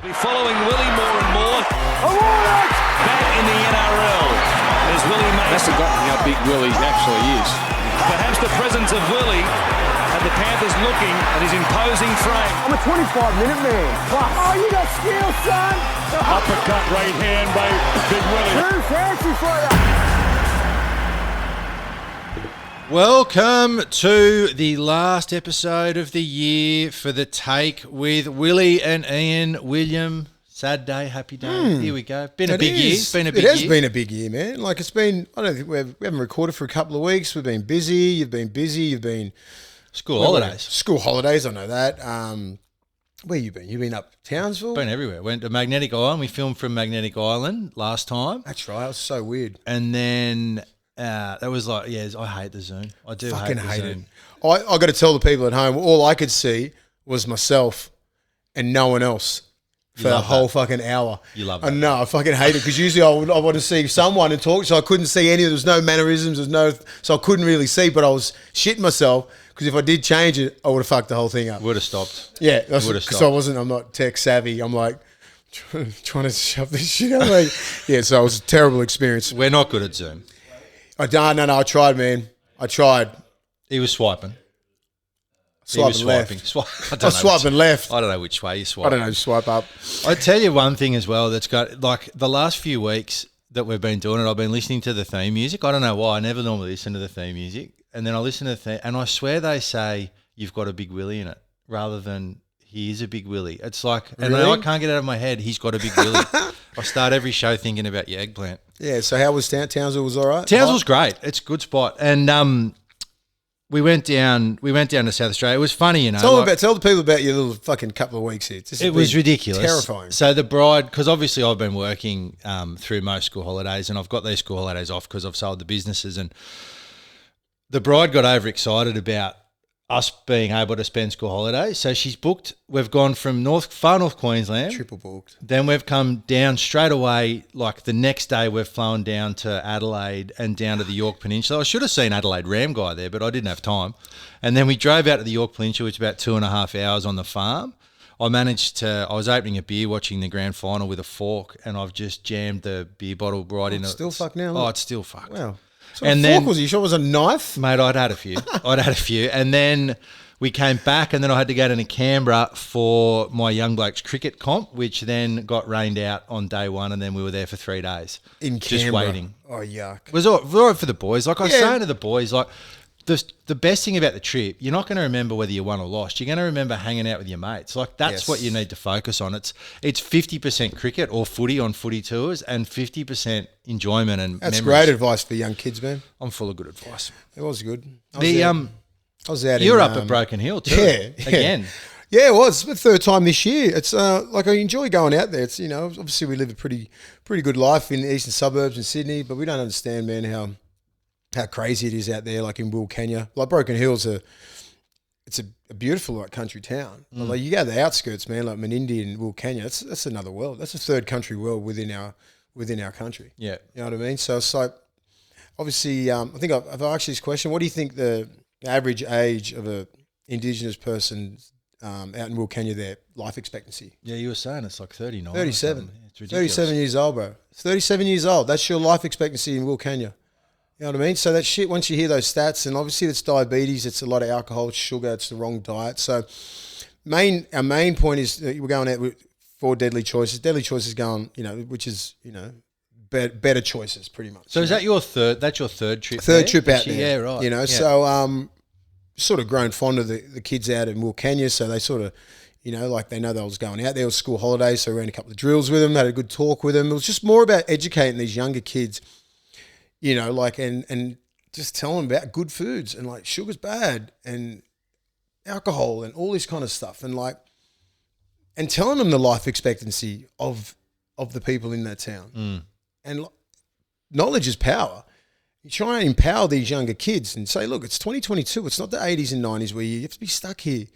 Following Willie more and more. Back in the NRL, there's Willie Mason. That's forgotten how big Willie actually is. Perhaps the presence of Willie had the Panthers looking at his imposing frame. I'm a 25-minute man. Oh, you got skill, son. Uppercut right hand by Big Willie. Too fancy for you. Welcome to the last episode of the year for the Take with Willie and Iain. William, sad day, happy day. Here we go. Been a big year. It's been a big year. It has been a big year, man. Like it's been, I don't think we haven't recorded for a couple of weeks. We've been busy. You've been busy. You've been... School holidays. School holidays, I know that. Where you been? You been up Townsville? Been everywhere. Went to Magnetic Island. We filmed from Magnetic Island last time. That's right. It was so weird. And then... that was like, yeah, I hate the Zoom. I do Fucking hate Zoom. it. I got to tell the people at home, all I could see was myself and no one else for the whole fucking hour. You love that. I know. I fucking hate it because usually I want to see someone and talk, so I couldn't see any. There was no mannerisms. So I couldn't really see, but I was shitting myself because if I did change it, I would have fucked the whole thing up. Would have stopped. Yeah, because I'm not tech savvy. I'm like trying to shove this shit out. Like, yeah, so it was a terrible experience. We're not good at Zoom. I tried, man. I tried. He was swiping. Swiping left. I was swiping left. I don't know which way you swipe. I don't know, swipe up. I tell you one thing as well that's got, like, the last few weeks that we've been doing it, I've been listening to the theme music. I don't know why. I never normally listen to the theme music. And then I listen to the theme, and I swear they say you've got a big Willie in it rather than he is a big Willie. It's like, and really? I can't get it out of my head, he's got a big Willie. I start every show thinking about your eggplant. Yeah, so how was Townsville? Was all right? Townsville's great. It's a good spot. And we went down to South Australia. It was funny, you know. Tell the people about your little fucking couple of weeks here. It was ridiculous. Terrifying. So the bride, because obviously I've been working through most school holidays, and I've got these school holidays off because I've sold the businesses, and the bride got overexcited about us being able to spend school holidays. So she's booked. We've gone from far north Queensland. Triple booked. Then we've come down straight away. Like the next day we've flown down to Adelaide and down to the York Peninsula. I should have seen Adelaide Ram Guy there, but I didn't have time. And then we drove out to the York Peninsula, which is about 2.5 hours on the farm. I was opening a beer watching the grand final with a fork, and I've just jammed the beer bottle right in it. Still fucked now? Oh, it's still fucked. Wow. So and fork was it? You sure it was a knife? Mate, I'd had a few. And then we came back, and then I had to go to Canberra for my young blokes cricket comp, which then got rained out on day one, and then we were there for 3 days. In just Canberra. Waiting. Oh, yuck. It was all right for the boys. Like I was saying to the boys, like the best thing about the trip, you're not going to remember whether you won or lost. You're going to remember hanging out with your mates. Like that's what you need to focus on. It's 50% cricket or footy on footy tours and 50% enjoyment and That's memories. great advice for young kids, man. I'm full of good advice. It was good. I was out You're up at Broken Hill too. Yeah. Again. Yeah, it was. It's the third time this year. It's like I enjoy going out there. It's, you know, obviously we live a pretty good life in the eastern suburbs in Sydney, but we don't understand, man, how crazy it is out there, like in Wilcannia. Like Broken Hill's it's a beautiful like country town. Like you go to the outskirts, man, like Menindee and Wilcannia. That's another world. That's a third country world within our country. Yeah, you know what I mean. So it's like obviously, I think I've asked this question. What do you think the average age of a indigenous person out in Wilcannia, their life expectancy? Yeah, you were saying it's like 39. 37. Yeah, it's ridiculous. 37 years old, bro. 37 years old. That's your life expectancy in Wilcannia. You know what I mean? So that shit, once you hear those stats, and obviously it's diabetes, it's a lot of alcohol, it's sugar, it's the wrong diet. So our main point is that we're going out with 4 deadly choices. Deadly choices going, you know, which is, you know, better choices pretty much. So is that your third? That's your third trip? Third trip out there. Yeah, right. You know, so sort of grown fond of the kids out in Wilcannia, so they sort of, you know, like they know they was going out there. It was school holidays, so we ran a couple of drills with them, had a good talk with them. It was just more about educating these younger kids, you know, like and just telling them about good foods and like sugar's bad and alcohol and all this kind of stuff, and like and telling them the life expectancy of the people in that town. And knowledge is power. You try and empower these younger kids and say, look, it's 2022. It's not the 80s and 90s where you have to be stuck here.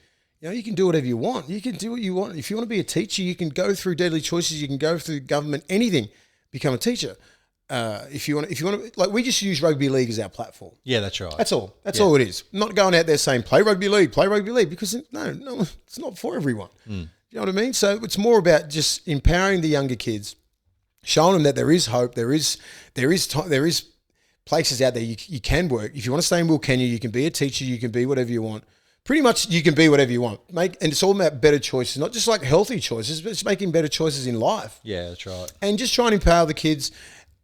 You know, you can do whatever you want. You can do what you want. If you want to be a teacher, you can go through deadly choices. You can go through government, anything, become a teacher. If you want to, like we just use rugby league as our platform. Yeah, that's right. That's all. That's all it is. I'm not going out there saying play rugby league, because no, it's not for everyone. You You know what I mean? So it's more about just empowering the younger kids, showing them that there is hope, there is places out there you can work. If you want to stay in Wilcannia, you can be a teacher, you can be whatever you want. Pretty much you can be whatever you want. And it's all about better choices, not just like healthy choices, but it's making better choices in life. Yeah, that's right. And just try and empower the kids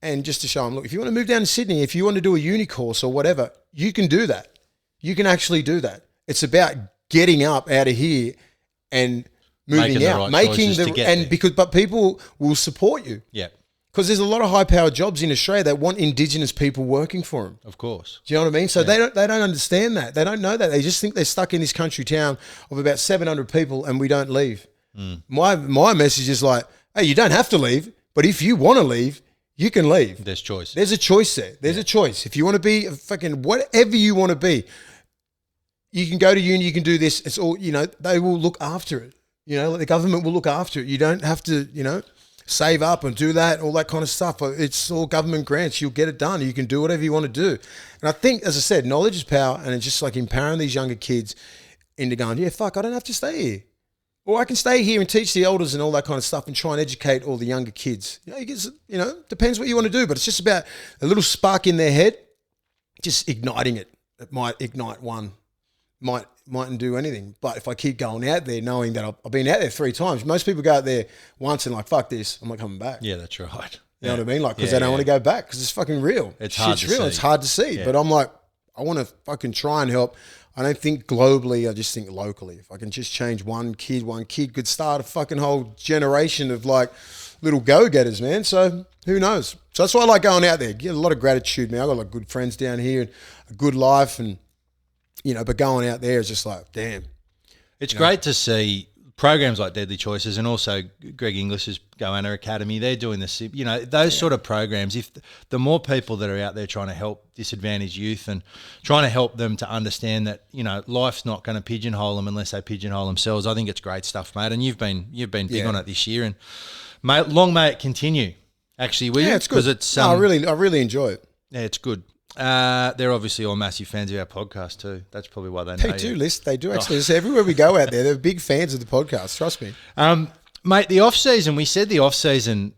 and just to show them, look, if you want to move down to Sydney, if you want to do a uni course or whatever, you can do that. You can actually do that. It's about getting up out of here and moving out, but people will support you. Yeah. Because there's a lot of high-powered jobs in Australia that want Indigenous people working for them. Of course. Do you know what I mean? So they don't understand that. They don't know that. They just think they're stuck in this country town of about 700 people and we don't leave. My message is like, hey, you don't have to leave, but if you want to leave, you can leave. There's choice. There's a choice there. There's a choice. If you want to be a fucking whatever you want to be, you can go to uni, you can do this. It's all, they will look after it. The government will look after it. You don't have to, save up and do that, all that kind of stuff. It's all government grants. You'll get it done. You can do whatever you want to do. And I think, as I said, knowledge is power, and it's just like empowering these younger kids into going, yeah, fuck, I don't have to stay here. Or I can stay here and teach the elders and all that kind of stuff and try and educate all the younger kids. Depends what you want to do, but it's just about a little spark in their head, just igniting it. It might ignite one. Mightn't do anything. But if I keep going out there knowing that I've been out there 3 times, most people go out there once and like, fuck this, I'm not coming back. Yeah, that's right. You know what I mean? Like, because they don't want to go back because it's fucking real. It's hard to real. see. It's hard to see. Yeah. But I'm like, I want to fucking try and help. I don't think globally, I just think locally. If I can just change one kid could start a fucking whole generation of like little go-getters, man. So who knows? So that's why I like going out there. Get a lot of gratitude, man. I got like good friends down here and a good life and, but going out there is just like, damn. It's great to see programs like Deadly Choices and also Greg Inglis's Goanna Academy. They're doing this, those sort of programs. If the more people that are out there trying to help disadvantaged youth and trying to help them to understand that, life's not going to pigeonhole them unless they pigeonhole themselves. I think it's great stuff, mate. And you've been big on it this year. And mate, long may it continue. Actually, will you? It's good. It's I really enjoy it. Yeah, it's good. They're obviously all massive fans of our podcast too. That's probably why they know They do actually. So everywhere we go out there, they're big fans of the podcast. Trust me. Mate, the off season. We said the off season.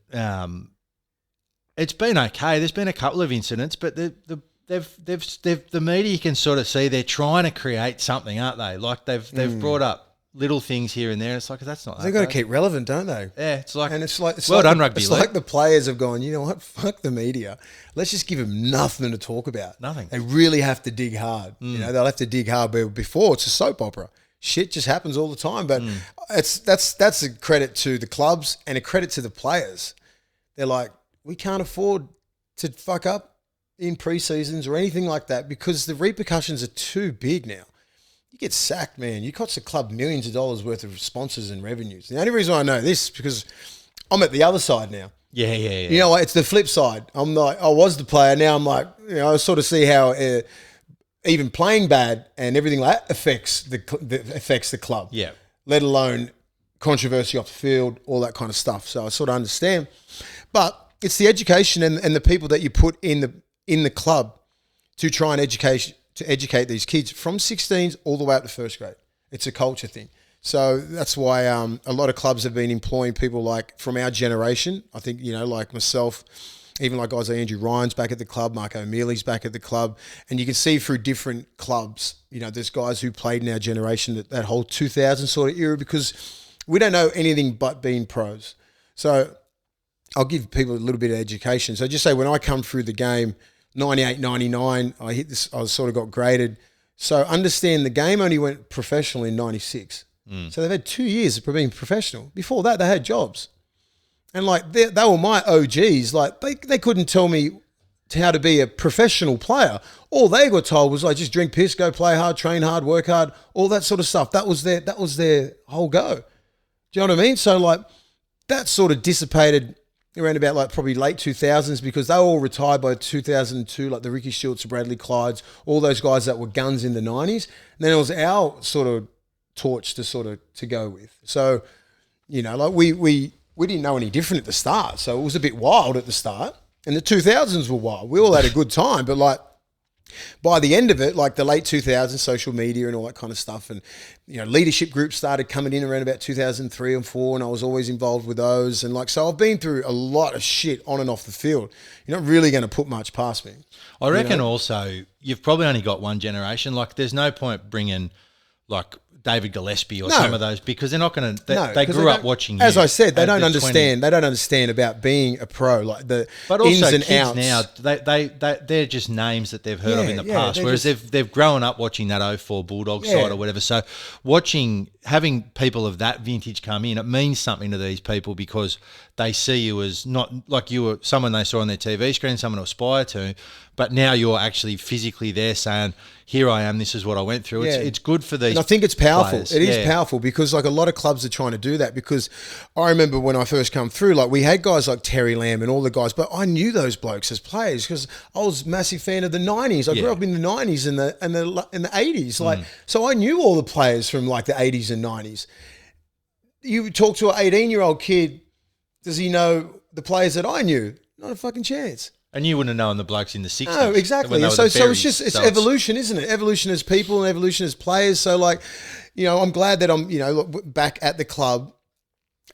It's been okay. There's been a couple of incidents, but the media can sort of see they're trying to create something, aren't they? Like they've brought up little things here and there. It's like that's not. They've got to keep relevant, don't they? Yeah, it's like well done, rugby. It's like the players have gone. You know what? Fuck the media. Let's just give them nothing to talk about. Nothing. They really have to dig hard. They'll have to dig hard. But before it's a soap opera. Shit just happens all the time. But that's a credit to the clubs and a credit to the players. They're like, we can't afford to fuck up in pre-seasons or anything like that because the repercussions are too big now. You get sacked, man. You cost the club millions of dollars worth of sponsors and revenues. The only reason I know this is because I'm at the other side now. Yeah. You know what? It's the flip side. I'm like, I was the player. Now I'm like, I sort of see how even playing bad and everything like that affects the club. Yeah. Let alone controversy off the field, all that kind of stuff. So I sort of understand. But it's the education and the people that you put in the club to try and educate these kids from 16s all the way up to first grade. It's a culture thing. So that's why a lot of clubs have been employing people like from our generation. I think, like myself, even like guys like Andrew Ryan's back at the club, Mark O'Mealy's back at the club. And you can see through different clubs, there's guys who played in our generation that whole 2000 sort of era because we don't know anything but being pros. So I'll give people a little bit of education. So just say when I come through the game, 98, 99, I sort of got graded. So understand the game only went professional in 96. So they've had 2 years of being professional. Before that, they had jobs. And like they were my OGs. Like they couldn't tell me how to be a professional player. All they got told was like, just drink piss, go play hard, train hard, work hard, all that sort of stuff. That was their whole go. Do you know what I mean? So like that sort of dissipated around about like probably late 2000s because they were all retired by 2002, like the Ricky Stewarts, Bradley Clydes, all those guys that were guns in the 90s. And then it was our sort of torch to go with. So, like we didn't know any different at the start. So it was a bit wild at the start. And the 2000s were wild. We all had a good time, but like by the end of it, like the late 2000s, social media and all that kind of stuff, and leadership groups started coming in around about 2003 and 4, and I was always involved with those, and so I've been through a lot of shit on and off the field. You're not really going to put much past me. I reckon also you've probably only got one generation. Like, there's no point bringing like David Gillespie or some of those, because they're not going to. They grew up watching you. As I said, they don't understand. They don't understand about being a pro, like the ins and kids outs. Now, they're just names that they've heard of in the past. Whereas they've grown up watching that 04 Bulldog side or whatever. So having people of that vintage come in, it means something to these people, because they see you as not like you were someone they saw on their TV screen, someone to aspire to, but now you're actually physically there saying, here I am, this is what I went through. It's good for these. And I think it's powerful. Players. It is powerful, because like a lot of clubs are trying to do that, because I remember when I first come through, like we had guys like Terry Lamb and all the guys, but I knew those blokes as players because I was a massive fan of the 90s. I grew up in the 90s and the 80s. Like, so I knew all the players from like the 80s and 90s. You talk to an 18-year-old kid, does he know the players that I knew? Not a fucking chance. And you wouldn't have known the blokes in the 60s. No, exactly. So it's evolution, isn't it? Evolution as people and evolution as players. So like, I'm glad that I'm, back at the club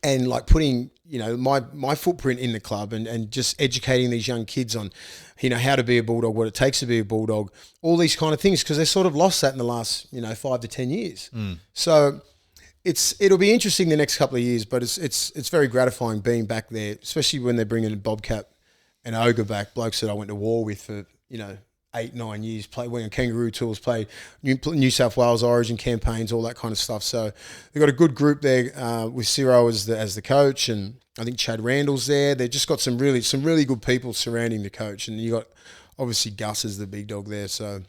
and like putting, my footprint in the club and just educating these young kids on, how to be a Bulldog, what it takes to be a Bulldog, all these kind of things, because they sort of lost that in the last, 5 to 10 years. So it'll be interesting the next couple of years, but it's very gratifying being back there, especially when they're bringing Bobcat and Ogre back, blokes that I went to war with for, 8-9 years, went on kangaroo tours, played New South Wales Origin campaigns, all that kind of stuff. So they've got a good group there with Ciro as the coach, and I think Chad Randall's there. They've just got some really good people surrounding the coach, and you got obviously Gus as the big dog there. So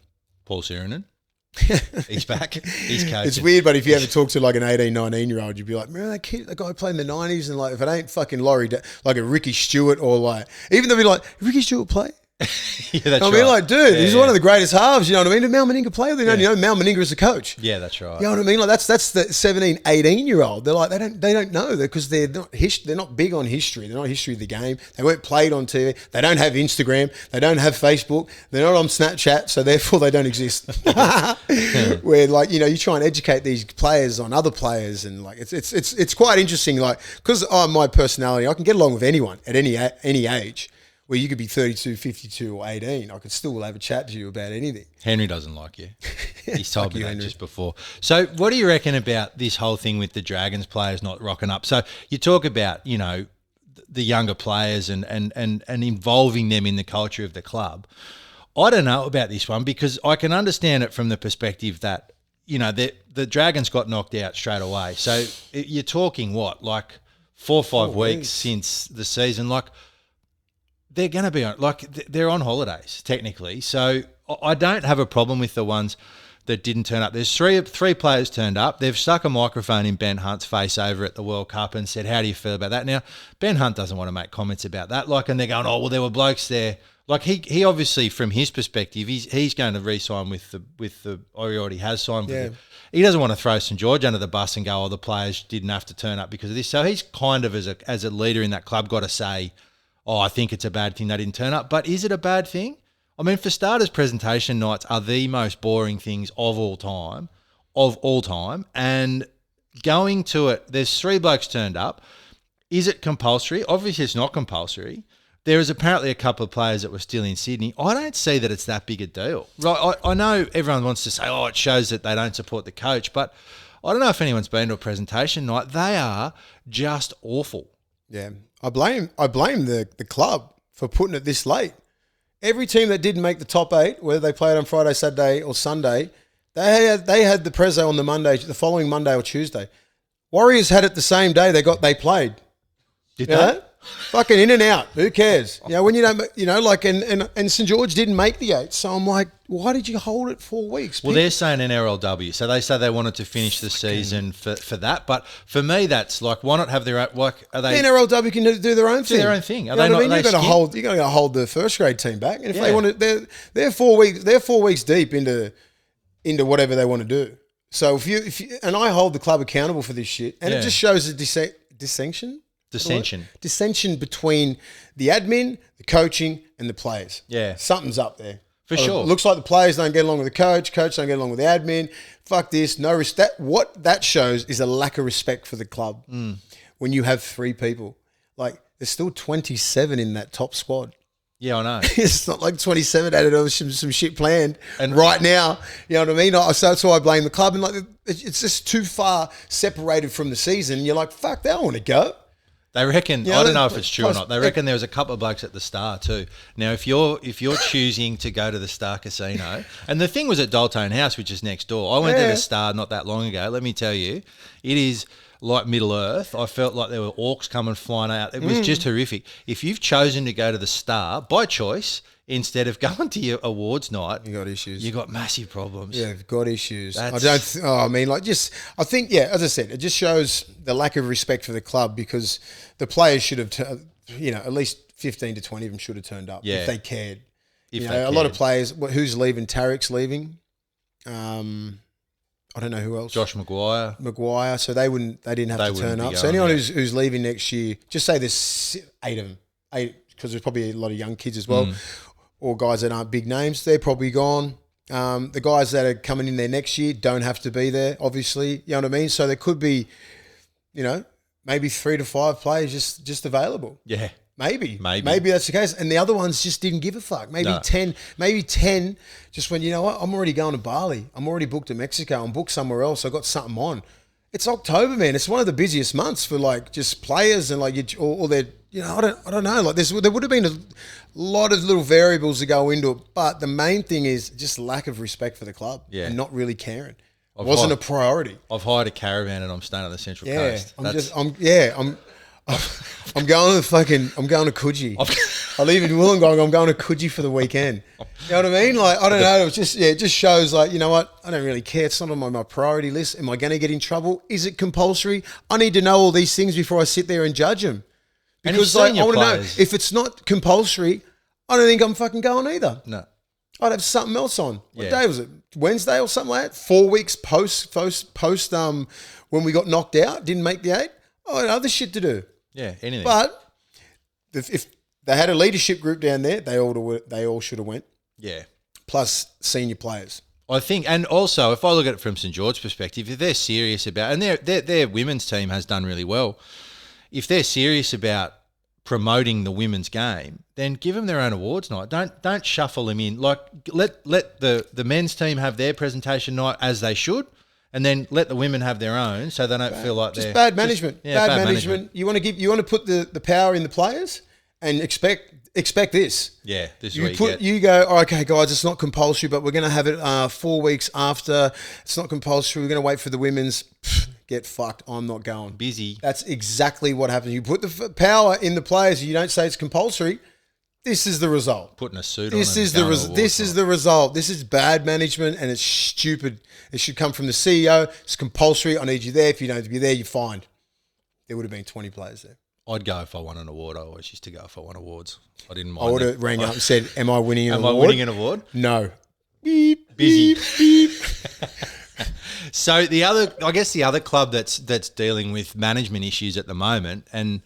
Paul Sirinen. He's back. He's coaching. It's weird, but if you ever talk to like an 18, 19-year-old, you'd be like, remember that guy who played in the 90s? And like, if it ain't fucking Laurie, like a Ricky Stewart, or like, even they'll be like, Ricky Stewart play? Yeah, that's I mean, like, dude, he's one of the greatest halves, you know what I mean? Did Mal Meninga play with him? Mal Meninga is the coach. Yeah, that's right. You know what I mean? Like, that's the 17, 18-year-old. They're like, they don't know that, because they're not big on history. They're not history of the game. They weren't played on TV. They don't have Instagram. They don't have Facebook. They're not on Snapchat, so therefore they don't exist. Where like, you try and educate these players on other players, and like it's quite interesting. Like, because my personality, I can get along with anyone at any age. Where you could be 32, 52 or 18, I could still have a chat to you about anything. Henry doesn't like you. He's told me that Henry. Just before. So what do you reckon about this whole thing with the Dragons players not rocking up? So you talk about, the younger players and involving them in the culture of the club. I don't know about this one, because I can understand it from the perspective that, the Dragons got knocked out straight away. So you're talking like 4 or 5 weeks since the season. Like, they're going to be they're on holidays technically. So I don't have a problem with the ones that didn't turn up. There's three players turned up. They've stuck a microphone in Ben Hunt's face over at the World Cup and said, how do you feel about that? Now, Ben Hunt doesn't want to make comments about that. And they're going, oh, well, there were blokes there. Like, he obviously, from his perspective, he's going to re-sign with the or he already has signed with the, he doesn't want to throw St George under the bus and go, oh, the players didn't have to turn up because of this. So he's kind of, as a leader in that club, got to say, oh, I think it's a bad thing they didn't turn up. But is it a bad thing? I mean, for starters, presentation nights are the most boring things of all time. And going to it, there's 3 blokes turned up. Is it compulsory? Obviously, it's not compulsory. There is apparently a couple of players that were still in Sydney. I don't see that it's that big a deal. Right? I know everyone wants to say, oh, it shows that they don't support the coach. But I don't know if anyone's been to a presentation night. They are just awful. Yeah. I blame the club for putting it this late. Every team that didn't make the top 8, whether they played on Friday, Saturday or Sunday, they had the prezzo on the following Monday or Tuesday. Warriors had it the same day they played. Did they? Fucking in and out. Who cares? When you don't, and St George didn't make the 8. So I'm like, why did you hold it 4 weeks? Well, they're saying NRLW. So they say they wanted to finish the season for that. But for me, that's like, why not have their own, like, are they? The NRLW can do their own thing. Do their own thing. Are they not? You're going to hold the first grade team back. And if they want to, they're 4 weeks deep into whatever they want to do. So if you, and I hold the club accountable for this shit, and it just shows a dissension between the admin, the coaching, and the players. Yeah. Something's up there. For sure. It looks like the players don't get along with the coach don't get along with the admin. Fuck this, no respect. What that shows is a lack of respect for the club. When you have 3 people. Like, there's still 27 in that top squad. Yeah, I know. It's not like 27 added over some shit planned. And right now, you know what I mean? So that's why I blame the club. And like, it's just too far separated from the season. You're like, fuck, they don't want to go. They reckon, I don't know if it's true or not. They reckon there was a couple of blokes at the Star too. Now, if you're choosing to go to the Star Casino, and the thing was at Daltone House, which is next door. I went to the Star not that long ago. Let me tell you, it is like Middle Earth. I felt like there were orcs coming flying out. It was just horrific. If you've chosen to go to the Star by choice instead of going to your awards night, you got issues. You got massive problems. Yeah, you've got issues. I think, as I said, it just shows the lack of respect for the club because the players should have, at least 15 to 20 of them should have turned up if they cared. A lot of players, who's leaving? Tarek's leaving. I don't know who else. Josh Maguire. So they didn't have to turn up. So anyone who's leaving next year, just say there's 8 of them. 8, because there's probably a lot of young kids as well. Or guys that aren't big names, they're probably gone. The guys that are coming in there next year don't have to be there, obviously. You know what I mean? So there could be, maybe 3 to 5 players just available. Yeah. Maybe that's the case. And the other ones just didn't give a fuck. Maybe 10 just went, you know what, I'm already going to Bali. I'm already booked to Mexico. I'm booked somewhere else. I got something on. It's October, man. It's one of the busiest months for like just players and like all their, I don't know. Like there would have been a lot of little variables to go into it, but the main thing is just lack of respect for the club and not really caring. It wasn't a priority. I've hired a caravan and I'm staying on the Central Coast. I'm going to Coogee. I leave in Wollongong. I'm going to Coogee for the weekend. You know what I mean? Like, I don't know. It just shows like, you know what? I don't really care. It's not on my priority list. Am I going to get in trouble? Is it compulsory? I need to know all these things before I sit there and judge them. Because I want to know if it's not compulsory, I don't think I'm fucking going either. No. I'd have something else on. What day was it? Wednesday or something like that? 4 weeks post when we got knocked out, didn't make the 8. I had other shit to do. Yeah, anything. But if they had a leadership group down there, they all should have went. Yeah. Plus senior players. I think, and also if I look at it from St George's perspective, if they're serious about, and their women's team has done really well, if they're serious about promoting the women's game, then give them their own awards night. Don't shuffle them in. Like let the men's team have their presentation night as they should. And then let the women have their own, so they don't feel like they're bad management. Bad management. You want to put the power in the players and expect this. Yeah, this is what you get. You go, oh, okay, guys, it's not compulsory, but we're going to have it 4 weeks after. It's not compulsory. We're going to wait for the women's. Get fucked. I'm not going. Busy. That's exactly what happens. You put the power in the players. You don't say it's compulsory. This is the result. Putting a suit on. This is the result. This is bad management and it's stupid. It should come from the CEO. It's compulsory. I need you there. If you don't have to be there, you're fined. There would have been 20 players there. I'd go if I won an award. I always used to go if I won awards. I didn't mind. I would have rang up and said, am I winning an award? Am I winning an award? No. Beep, busy. Beep, beep. So the other club that's dealing with management issues at the moment, and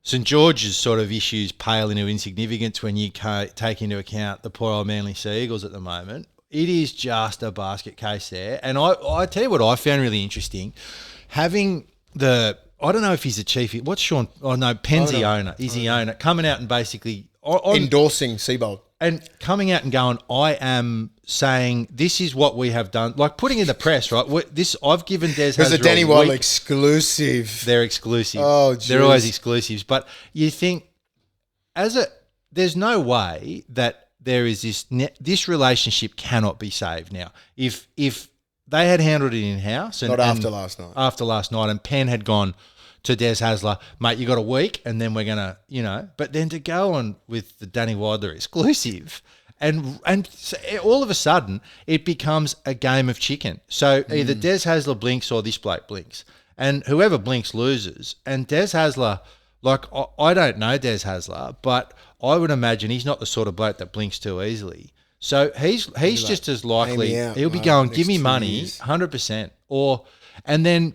St George's sort of issues pale into insignificance when you take into account the poor old Manly Sea Eagles at the moment. It is just a basket case there. And I tell you what I found really interesting, having I don't know if he's the chief. What's Sean? Oh, no, Penn's the owner. He's the owner. Coming out and basically endorsing Seabold. And coming out and going, I am saying this is what we have done. Like putting in the press, right? I've given Des Hasler. There's a Danny Waddle exclusive. They're exclusive. Oh, geez. They're always exclusives. But you think, there's no way that there is this relationship cannot be saved now. If they had handled it in-house. After last night. After last night. And Penn had gone to Des Hasler, mate, you got a week and then we're going to, but then to go on with the Danny Wilder exclusive and so all of a sudden it becomes a game of chicken. So either Des Hasler blinks or this bloke blinks. And whoever blinks loses. And Des Hasler, like, I don't know Des Hasler, but I would imagine he's not the sort of bloke that blinks too easily. So he's just as likely, he'll be going, give me money, 100%. And then,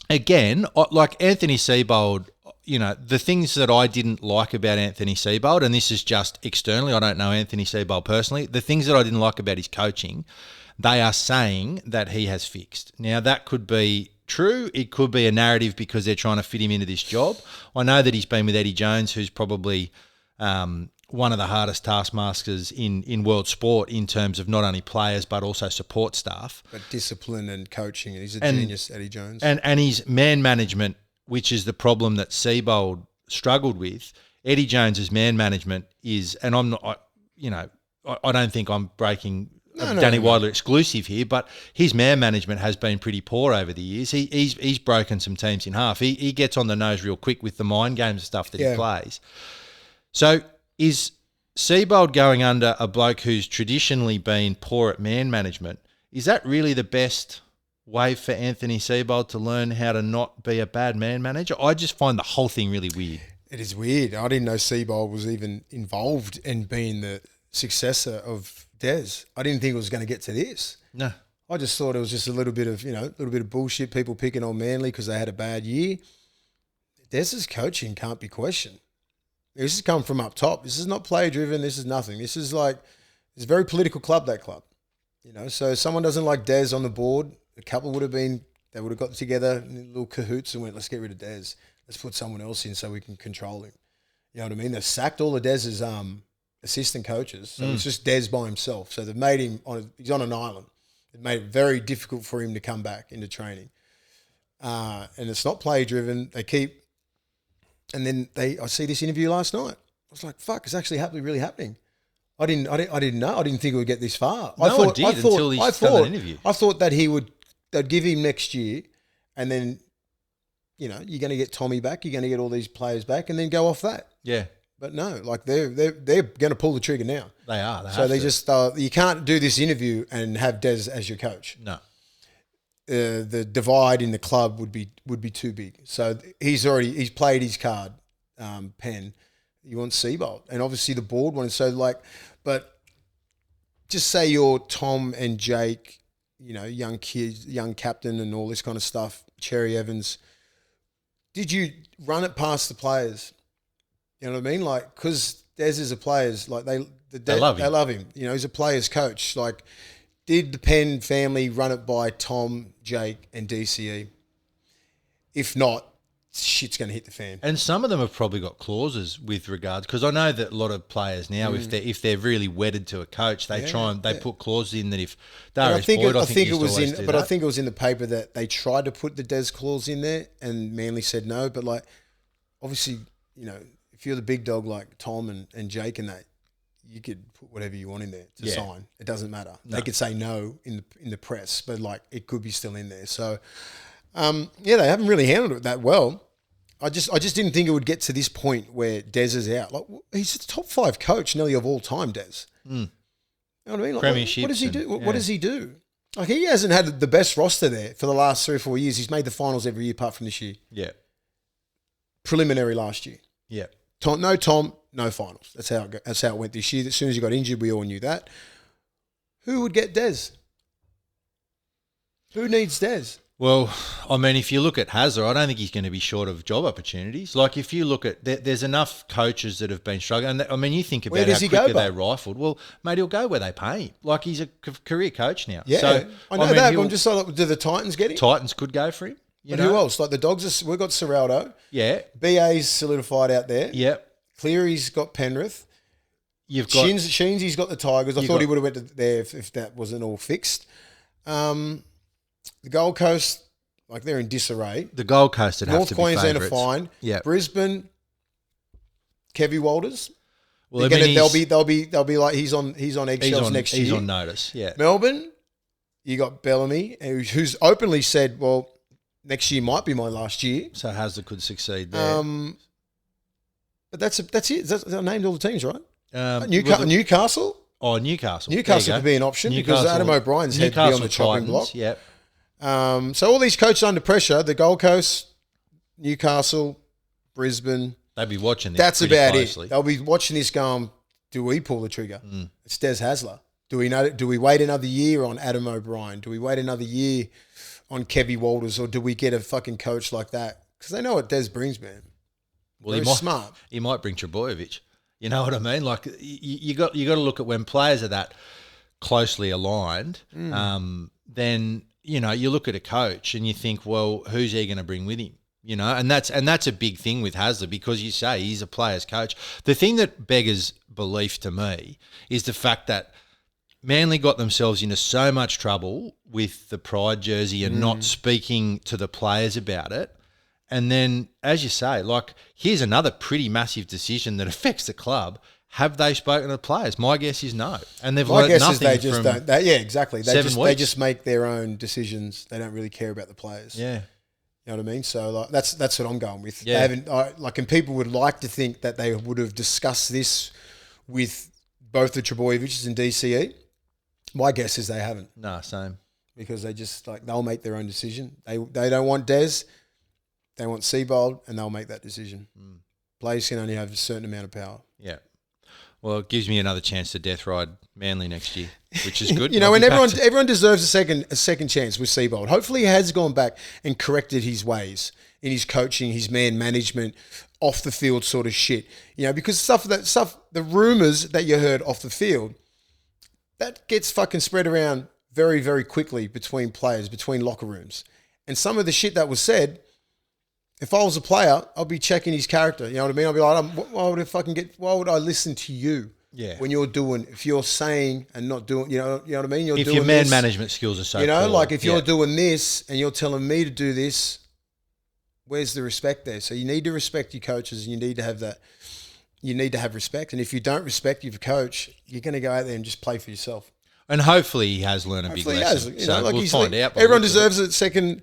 again, like Anthony Seabold, the things that I didn't like about Anthony Seibold, and this is just externally, I don't know Anthony Seibold personally, the things that I didn't like about his coaching, they are saying that he has fixed. Now, that could be true. It could be a narrative because they're trying to fit him into this job. I know that he's been with Eddie Jones, who's probably one of the hardest taskmasters in world sport in terms of not only players but also support staff. But discipline and coaching, he's a genius, Eddie Jones. And his man management, which is the problem that Seibold struggled with. Eddie Jones's man management is, and I'm not, I don't think I'm breaking Danny Widler exclusive here, but his man management has been pretty poor over the years. He's broken some teams in half. He gets on the nose real quick with the mind games stuff that he plays. So is Seibold going under a bloke who's traditionally been poor at man management? Is that really the best way for Anthony Seibold to learn how to not be a bad man manager? I just find the whole thing really weird. It is weird. I didn't know Seibold was even involved in being the successor of Des. I didn't think it was going to get to this. No. I just thought it was just a little bit of bullshit, people picking on Manly because they had a bad year. Des's coaching can't be questioned. This has come from up top. This is not player-driven. This is nothing. This is like, it's a very political club, that club. So if someone doesn't like Des on the board, a couple would have got together in little cahoots and went, let's get rid of Des. Let's put someone else in so we can control him. You know what I mean? They've sacked all of Des's assistant coaches. So it's just Des by himself. So they've made him, he's on an island. They've made it very difficult for him to come back into training. And it's not player-driven. And then I see this interview last night. I was like, fuck, it's actually really happening. I didn't know. I didn't think it would get this far. Until he's done an interview. I thought that they'd give him next year, and then, you're going to get Tommy back, you're going to get all these players back, and then go off that. Yeah. But no, like they're going to pull the trigger now. They are. Just you can't do this interview and have Des as your coach. No. The divide in the club would be too big. So he's played his card, pen. You want Seibold, and obviously the board wanted. So but just say you're Tom and Jake, young kids, young captain, and all this kind of stuff. Cherry Evans, did you run it past the players? You know what I mean? Like, because Des is a player's, like they love him. He's a player's coach. Like, did the Penn family run it by Tom, Jake, and DCE? If not, shit's going to hit the fan. And some of them have probably got clauses with regards, because I know that a lot of players now, if they're really wedded to a coach, they put clauses in that if Darius Boyd, I think it was in, but I think it was in the paper that they tried to put the Des clause in there, and Manly said no. But like, obviously, if you're the big dog like Tom and Jake and that, you could put whatever you want in there to sign. It doesn't matter. No. They could say no in the press, but like it could be still in there. So, they haven't really handled it that well. I just didn't think it would get to this point where Des is out. Like, he's a top 5 coach nearly of all time, Des. You know what I mean? Like, what does he do? What does he do? Like, he hasn't had the best roster there for the last 3 or 4 years. He's made the finals every year apart from this year. Yeah. Preliminary last year. Yeah. Tom, no finals. That's how it went this year. As soon as he got injured, we all knew that. Who would get Des? Who needs Des? Well, I mean, if you look at Hazard, I don't think he's going to be short of job opportunities. Like, if you look at, there's enough coaches that have been struggling. I mean, you think about how quickly they rifled. Well, mate, he'll go where they pay him. Like, he's a career coach now. Yeah, so, I know that. But I'm just like, do the Titans get him? Titans could go for him. Who else? Like the Dogs, we've got Serraldo. Yeah. BA's solidified out there. Yep. Cleary's got Penrith. You've got Sheensy's got the Tigers. I thought he would have went there if that wasn't all fixed. The Gold Coast, like they're in disarray. The Gold Coast would have to be favourites. North Queensland are fine. Yeah. Brisbane, Kevy Walters. Well, they'll be like he's on eggshells next year. He's on notice. Yeah. Melbourne, you got Bellamy, who's openly said, "Well, next year might be my last year." So Hazard could succeed there. But that's it. I named all the teams, right? Newcastle. Oh, Newcastle could be an option because Adam O'Brien's head to be on the chopping block. Yep. So all these coaches under pressure, the Gold Coast, Newcastle, Brisbane. They'd be watching this. That's about closely. They'll be watching this going, do we pull the trigger? It's Des Hasler. Do we wait another year on Adam O'Brien? Do we wait another year on Kevy Walters? Or do we get a fucking coach like that? Because they know what Des brings, man. Well, Very smart. He might bring Trebojevic. You know what I mean? Like you got to look at when players are that closely aligned. Then you look at a coach and you think, well, who's he going to bring with him? And that's a big thing with Hasler, because you say he's a player's coach. The thing that beggars belief to me is the fact that Manly got themselves into so much trouble with the Pride jersey and not speaking to the players about it. And then, as you say, like, here's another pretty massive decision that affects the club. Have they spoken to the players? My guess is no. And they've learned nothing. My guess is they just don't. Yeah, exactly. They just make their own decisions. They don't really care about the players. Yeah. You know what I mean? So like, that's what I'm going with. Yeah. They haven't, and people would like to think that they would have discussed this with both the Trebojevics and DCE. My guess is they haven't. No, same. Because they just they'll make their own decision. They don't want Des, they want Seabold, and they'll make that decision. Players can only have a certain amount of power. Yeah. Well, it gives me another chance to death ride Manly next year, which is good. And everyone deserves a second chance with Seabold. Hopefully he has gone back and corrected his ways in his coaching, his man management, off the field sort of shit. Because the rumours that you heard off the field, that gets fucking spread around very, very quickly between players, between locker rooms. And some of the shit that was said, if I was a player, I'd be checking his character. You know what I mean? I'd be like, why would I listen to you? Yeah. When if you're saying and not doing, you know what I mean? If your man management skills are so poor, like if you're doing this and you're telling me to do this, where's the respect there? So you need to respect your coaches, and you need to have that. You need to have respect. And if you don't respect your coach, you're going to go out there and just play for yourself. And hopefully he has learned a big lesson. We'll find out. Everyone deserves a second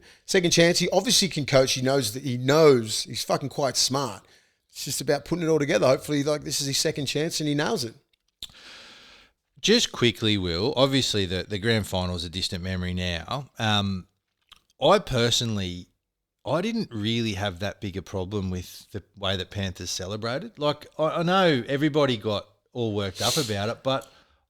chance. He obviously can coach. He knows he's fucking quite smart. It's just about putting it all together. Hopefully, this is his second chance and he nails it. Just quickly, Will, obviously the grand final is a distant memory now. I personally, I didn't really have that big a problem with the way that Panthers celebrated. Like, I know everybody got all worked up about it, but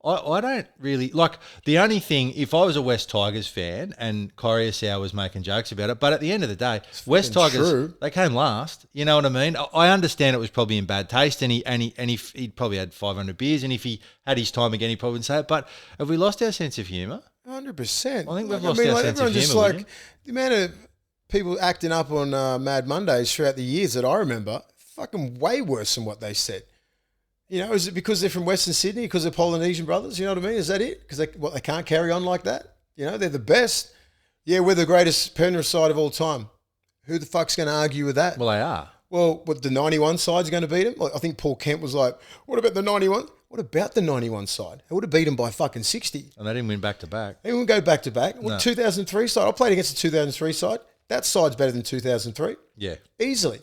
I don't really, like, the only thing, if I was a West Tigers fan and Coruscant was making jokes about it, but at the end of the day, West Tigers, they came last. You know what I mean? I understand it was probably in bad taste, and he'd probably had 500 beers, and if he had his time again, he probably wouldn't say it. But have we lost our sense of humour? 100%. I think we've lost our sense of humour. The amount of people acting up on Mad Mondays throughout the years that I remember, fucking way worse than what they said. Is it because they're from Western Sydney, because they're Polynesian brothers? You know what I mean? Is that it? Because they can't carry on like that? They're the best. Yeah, we're the greatest Penrith side of all time. Who the fuck's going to argue with that? Well, they are. Well, what, the 91 side's going to beat them? Like, I think Paul Kemp was like, what about the 91? What about the 91 side? They would have beat them by fucking 60. And they didn't win back-to-back. They wouldn't go back-to-back. Well, 2003 side. I played against the 2003 side. That side's better than 2003. Yeah. Easily.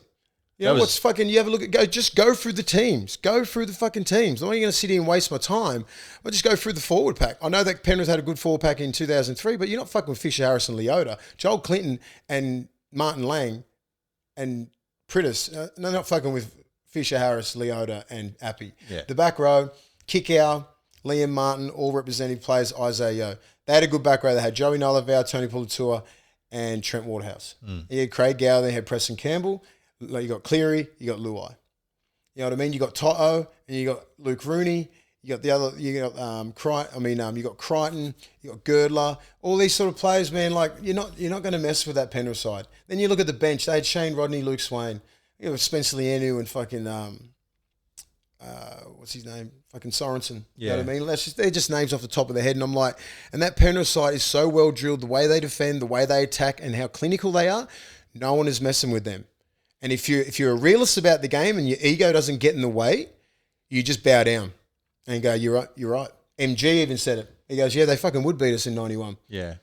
You have a look at, just go through the teams. Go through the fucking teams. I'm not going to sit here and waste my time. I'll just go through the forward pack. I know that Penrith had a good forward pack in 2003, but you're not fucking with Fisher, Harris and Leota. Joel Clinton and Martin Lang and Prittis, they're not fucking with Fisher, Harris, Leota and Appy. Yeah. The back row, Kickow, Liam Martin, all representative players, Isaiah Yeo. They had a good back row. They had Joey Nullavow, Tony Pulatua and Trent Waterhouse. You had Craig Gower, they had Preston Campbell. You got Cleary, you got Luai. You know what I mean? You got Toto, and you got Luke Rooney. You got the other. You got you got Crichton. You got Girdler. All these sort of players, man. Like you're not going to mess with that Penrith side. Then you look at the bench. They had Shane Rodney, Luke Swain. You know, Spencer Lienu and fucking what's his name? Fucking Sorensen. You know what I mean? They're just names off the top of their head. And I'm like, and that Penrith side is so well drilled. The way they defend, the way they attack, and how clinical they are. No one is messing with them. And if you're a realist about the game and your ego doesn't get in the way, you just bow down and go, you're right. MG even said it. He goes, yeah, they fucking would beat us in 91. Yeah.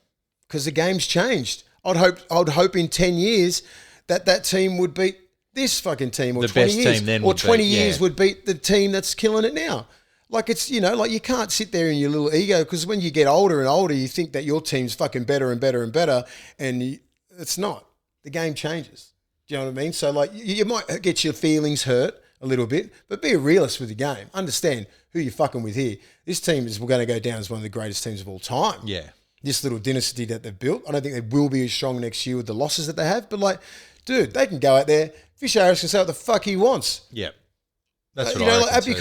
Because the game's changed. I'd hope in 10 years that team would beat this fucking team, or the 20 best years. team then or would 20 beat, years would beat the team that's killing it now. Like it's, like you can't sit there in your little ego, because when you get older and older, you think that your team's fucking better and better and better, and it's not. The game changes. Do you know what I mean? So, like, you might get your feelings hurt a little bit, but be a realist with the game. Understand who you're fucking with here. This team is going to go down as one of the greatest teams of all time. Yeah. This little dynasty that they've built. I don't think they will be as strong next year with the losses that they have, but, like, Dude, they can go out there. Fisher Harris can say what the fuck he wants. Yeah. That's what You I know, reckon like Api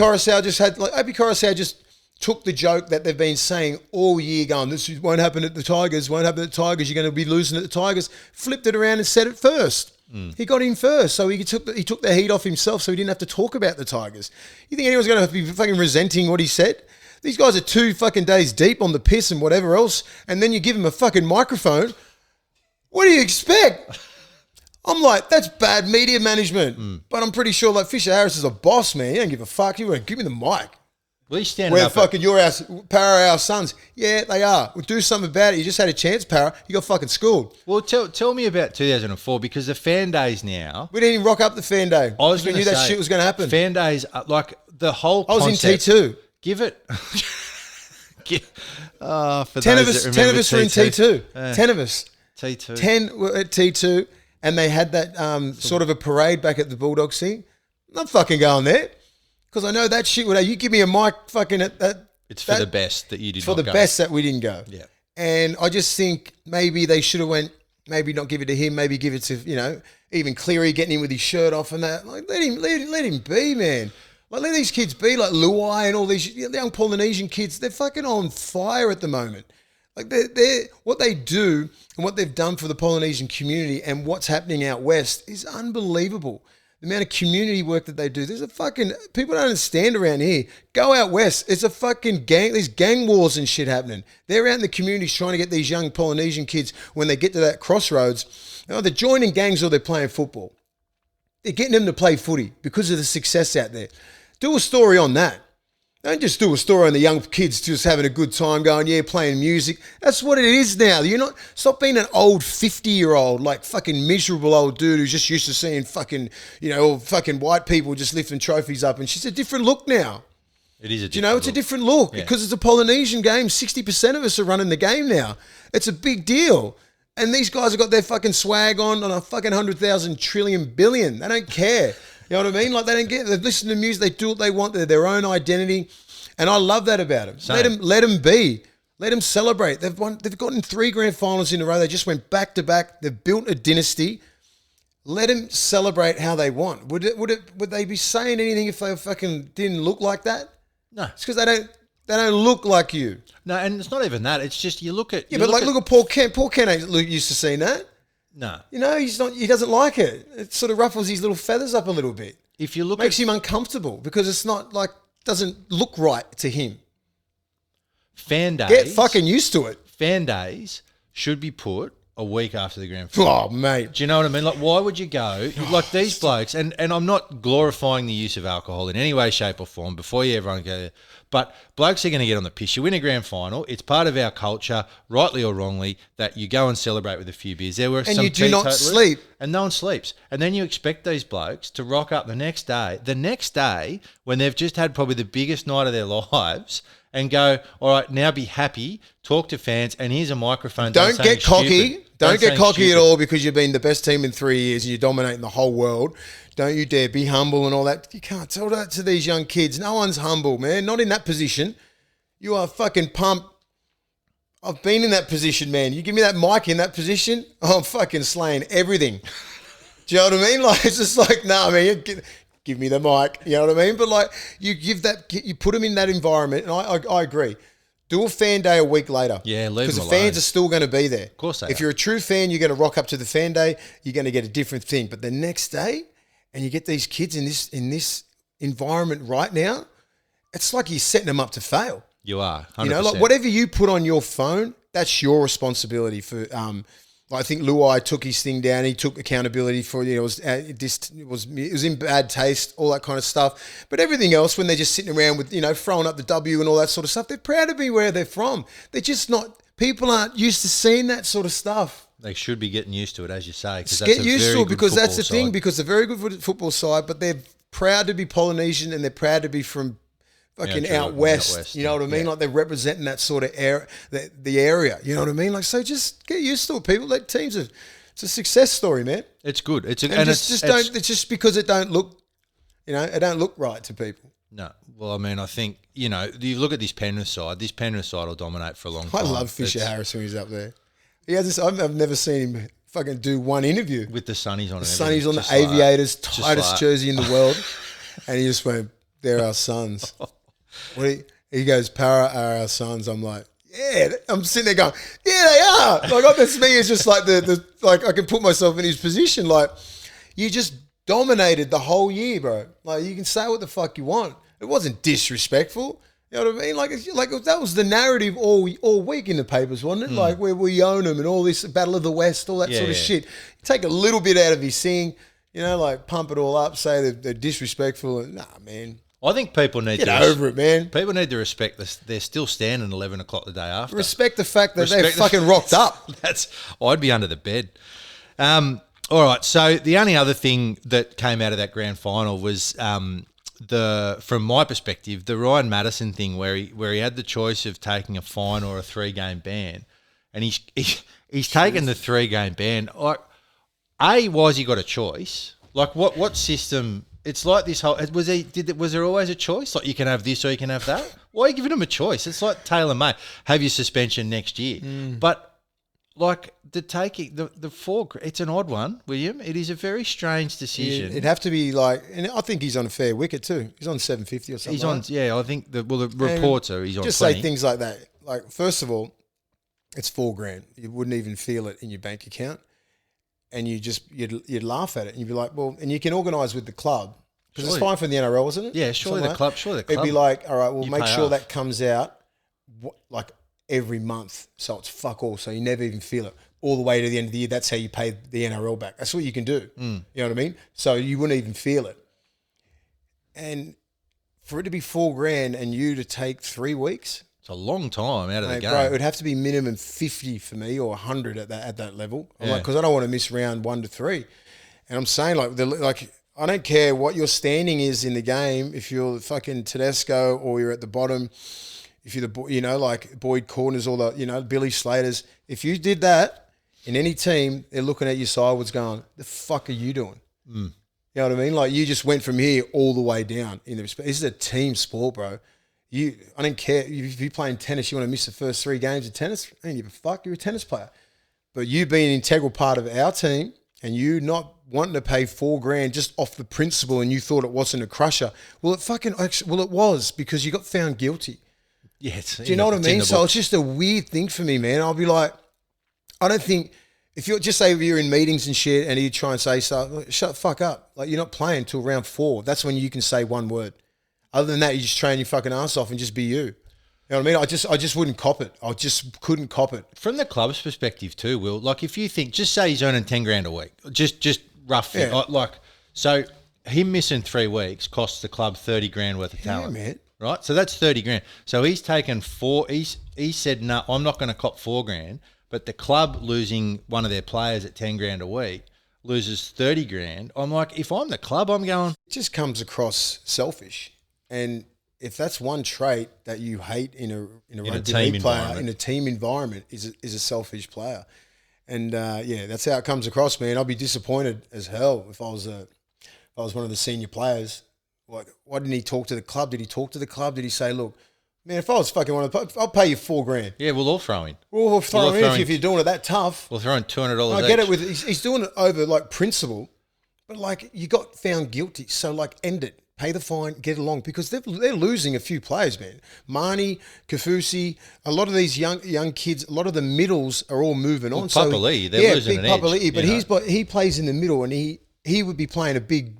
too. Coruscant just took the joke that they've been saying all year, going, this won't happen at the Tigers, won't happen at the Tigers, you're going to be losing at the Tigers, flipped it around and said it first. He got in first, so he took the heat off himself, so he didn't have to talk about the Tigers. You think anyone's going to be fucking resenting what he said? These guys are 2 fucking days deep on the piss and whatever else, and then you give him a fucking microphone. What do you expect? I'm like, that's bad media management. But I'm pretty sure like Fisher Harris is a boss, man. He don't give a fuck. He won't give me the mic. Well, he's standing We're up. fucking your house, Para our sons. Yeah, they are. We'll do something about it. You just had a chance, Para. You got fucking schooled. Well, tell me about 2004 because the fan days now. We didn't even rock up the fan day. I was we going knew to that say, shit was going to happen. Fan days, like the whole I was concept. in T2. Give it. For 10 of those us, that 10 of remember us were in T2. 10 of us. T2. 10 were at T2, and they had that sort of a parade back at the Bulldogs thing. I'm not fucking going there because I know that shit. You give me a mic fucking at that. It's for the best that you did for not the go. best that we didn't go. Yeah. And I just think maybe they should have went, maybe not give it to him, maybe give it to, even Cleary getting him with his shirt off and that. Like, let him be, man. Like, let these kids be, like Luai and all these young Polynesian kids. They're fucking on fire at the moment. Like, they're what they do and what they've done for the Polynesian community and what's happening out west is unbelievable. The amount of community work that they do. There's a fucking, people don't understand around here. Go out west. It's a fucking there's gang wars and shit happening. They're out in the communities trying to get these young Polynesian kids, when they get to that crossroads, they're joining gangs or they're playing football. They're getting them to play footy because of the success out there. Do a story on that. Don't just do a story on the young kids just having a good time going, yeah, playing music. That's what it is now. Stop being an old 50-year-old, like fucking miserable old dude who's just used to seeing fucking, all fucking white people just lifting trophies up. And she's a different look now. It is a different It's a different look because it's a Polynesian game. 60% of us are running the game now. It's a big deal. And these guys have got their fucking swag on a fucking 100,000 trillion billion. They don't care. You know what I mean? Like, they don't get. They listen to music. They do what they want. They're their own identity, and I love that about them. Let them be. Let them celebrate. They've gotten 3 grand finals in a row. They just went back to back. They've built a dynasty. Let them celebrate how they want. Would they be saying anything if they fucking didn't look like that? No, it's because they don't look like you. No, and it's not even that. It's just you look at. Yeah, but look at Paul Kent. Paul Kent ain't used to seeing that. No. He's not. He doesn't like it. It sort of ruffles his little feathers up a little bit. If you look makes him uncomfortable because it's not like, doesn't look right to him. Fan days. Get fucking used to it. Fan days should be put a week after the grand final. Oh, mate. Do you know what I mean? Like, why would you go? Like, these blokes, and I'm not glorifying the use of alcohol in any way, shape or form before everyone go there, but blokes are going to get on the piss. You win a grand final. It's part of our culture, rightly or wrongly, that you go and celebrate with a few beers. There were and some you do not teetotalers, sleep. and no one sleeps. And then you expect these blokes to rock up the next day when they've just had probably the biggest night of their lives, and go, all right, now be happy, talk to fans, and here's a microphone. Don't get cocky. Don't get cocky at all. all because you've been the best team in 3 years and you're dominating the whole world. Don't you dare be humble and all that. You can't tell that to these young kids. No one's humble, man. Not in that position. You are fucking pumped. I've been in that position, man. You give me that mic in that position, I'm fucking slaying everything. Do you know what I mean? Like, it's just like, nah, man, give me the mic. You know what I mean? But like, you put them in that environment, and I agree. Do a fan day a week later. Yeah, leave because them the fans alone. are still going to be there. Of course they If are. you're a true fan, you're going to rock up to the fan day. You're going to get a different thing. But the next day, and you get these kids in this environment right now, it's like you're setting them up to fail. You are, 100%. You know, like whatever you put on your phone, that's your responsibility for. I think Luai took his thing down. He took accountability for it. It was in bad taste, all that kind of stuff. But everything else, when they're just sitting around with throwing up the W and all that sort of stuff, they're proud to be where they're from. They're just not. People aren't used to seeing that sort of stuff. They should be getting used to it, as you say. Just get used to it because that's the thing. side. Because they're very good football side, but they're proud to be Polynesian and they're proud to be from fucking true, out west. West, You know what I mean? yeah. Like they're representing that sort of the area. You know what I mean? Like, so just get used to it, people. Like teams are. It's a success story, man. It's good. It's just because it don't look, it don't look right to people. No. Well, I mean, I think, you look at this Penrith side. This Penrith side will dominate for a long time. I love Fisher Harris when he's up there. He has this. I've never seen him fucking do one interview. With the sunnies on it. Sunnies on the Aviators, tightest jersey in the world. And he just went, they're our sons. He goes, Para are our sons. I'm like, yeah. I'm sitting there going, yeah, they are. Like, that's me. It's just like like I can put myself in his position. Like, you just dominated the whole year, bro. Like, you can say what the fuck you want. It wasn't disrespectful. You know what I mean? Like that was the narrative all week in the papers, wasn't it? Like, where we own them and all this Battle of the West, all that sort of shit. Take a little bit out of his thing, you know, like pump it all up, say they're disrespectful. Nah, man. I think people need Get over it, man. People need to respect this. They're still standing 11 o'clock the day after. Respect the fact that they're fucking rocked up. I'd be under the bed. All right. So the only other thing that came out of that grand final was from my perspective, the Ryan Madison thing, where he had the choice of taking a fine or a 3-game ban, and he's taken the 3-game ban. Like, why's he got a choice? Like, what system? It's like this whole. Was there always a choice? Like, you can have this or you can have that. Why are you giving him a choice? It's like tailor-made. Have your suspension next year, but. Like, the 4, it's an odd one, William. It is a very strange decision. It'd have to be like, and I think he's on a fair wicket too. He's on 750 or something. He's on, yeah. I think the reports are he's on. Just 20. say things like that. Like, first of all, it's $4,000. You wouldn't even feel it in your bank account, and you'd laugh at it, and you'd be like, well, and you can organise with the club because it's fine for the NRL, isn't it? Yeah, surely the club. It'd be like, all right, well, make sure that comes out like every month, so it's fuck all, so you never even feel it all the way to the end of the year. That's how you pay the NRL back. That's what you can do. You know what I mean? So you wouldn't even feel it. And for it to be $4,000 and you to take 3 weeks, it's a long time out of the game. Bro, it would have to be minimum 50 for me or 100 at that level. I'm like, because I don't want to miss round 1 to 3. And I'm saying like I don't care what your standing is in the game. If you're fucking Tedesco or you're at the bottom. If you're like Boyd Corners or Billy Slaters, if you did that in any team, they're looking at you sideways going, the fuck are you doing? You know what I mean? Like, you just went from here all the way down. This is a team sport, bro. I don't care. If you're playing tennis, you want to miss the first 3 games of tennis, I don't give a fuck. You're a tennis player. But you being an integral part of our team and you not wanting to pay $4,000 just off the principle and you thought it wasn't a crusher, well, it was because you got found guilty. Yeah, do you know what I mean? So it's just a weird thing for me, man. I'll be like, I don't think if you're just say you're in meetings and shit and you try and say stuff, shut the fuck up. Like, you're not playing till round 4. That's when you can say one word. Other than that, you just train your fucking ass off and just be you. You know what I mean? I just wouldn't cop it. I just couldn't cop it. From the club's perspective too, Will. Like, if you think, just say he's earning $10,000 a week, just roughly, so him missing 3 weeks costs the club $30,000 worth of talent. Yeah, man. Right, so that's $30,000. So he's taken 4. He said, no, I'm not going to cop $4,000. But the club losing one of their players at $10,000 a week loses $30,000. I'm like, if I'm the club, I'm going. It just comes across selfish, and if that's one trait that you hate in a rugby league player in a team environment is a selfish player, and that's how it comes across, man. I'd be disappointed as hell if I was one of the senior players. Like, why didn't he talk to the club? Did he talk to the club? Did he say, look, man, if I was fucking I'll pay you $4,000. Yeah, we'll all throw in. We'll throw in if you're doing it that tough. We'll throw in $200 I get it with he's doing it over like principle, but like, you got found guilty, so like, end it, pay the fine, get along, because they're losing a few players, man. Marnie, Kafusi, a lot of these young kids, a lot of the middles are all moving on. Papa Lee, they're losing an edge. Lee, but he plays in the middle, and he would be playing a big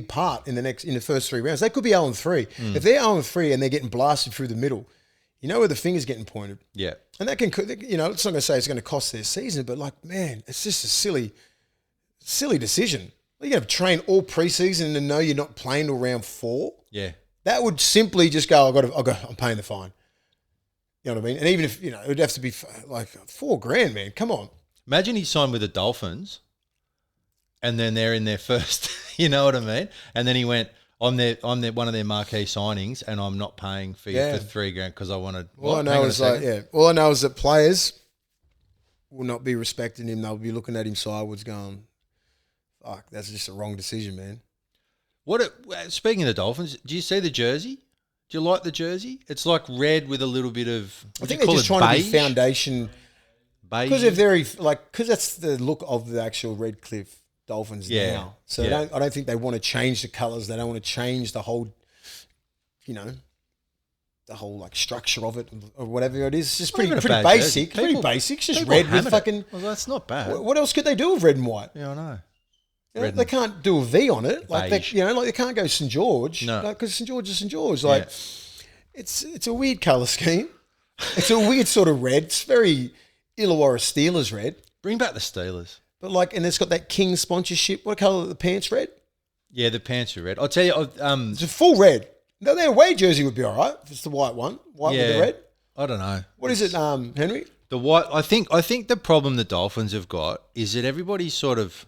part in the first 3 rounds. They could be 0-3. If they're 0-3 and they're getting blasted through the middle, you know where the finger's getting pointed. Yeah. And that can, it's not going to say it's going to cost their season, but like, man, it's just a silly decision. You're going to train all preseason and know you're not playing till round 4. Yeah. That would simply just go, I'm paying the fine. You know what I mean? And even if, it would have to be like $4,000, man. Come on. Imagine he signed with the Dolphins and then they're in their first, you know what I mean? And then he went, I'm one of their marquee signings, and I'm not paying for you for $3,000 because I wanted. All I know is that players will not be respecting him. They'll be looking at him sideways, going, "Fuck, that's just a wrong decision, man." Speaking of the Dolphins, do you see the jersey? Do you like the jersey? It's like red with a little bit of. I think they're just trying to be beige. Because they're very because that's the look of the actual Redcliffe Dolphins now. So I don't think they want to change the colours. They don't want to change the whole, the whole like structure of it or whatever it is. It's just pretty basic. Pretty basic. It's just red with fucking. Well, that's not bad. What else could they do with red and white? Yeah, I know. They can't do a V on it. Like they can't go St George. No, because St George is St George. Like it's a weird colour scheme. It's a weird sort of red. It's very Illawarra Steelers red. Bring back the Steelers. But and it's got that King sponsorship. What colour are the pants? Red? Yeah, the pants are red. I'll tell you. It's a full red. No, their away jersey would be all right if it's the white one. White with the red. I don't know. What is it, Henry? The white. I think the problem the Dolphins have got is that everybody's sort of.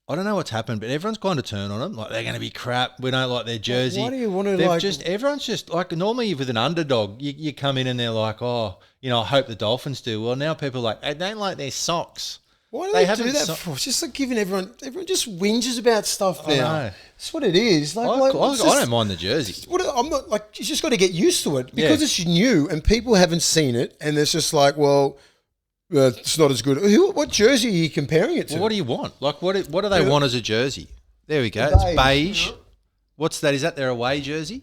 I don't know what's happened, but everyone's kind of turned on them. Like, they're going to be crap. We don't like their jersey. Why do you want to everyone's just like, normally with an underdog, you come in and they're like, I hope the Dolphins do. Well, now people are like, I don't like their socks. Why do they do that for? It's just like giving everyone just whinges about stuff now. I know. That's what it is. I don't mind the jersey. I'm not you just got to get used to it because it's new and people haven't seen it, and it's just like, well, it's not as good. What jersey are you comparing it to? Well, what do you want? Like, what do they want as a jersey? There we go. It's beige. What's that? Is that their away jersey?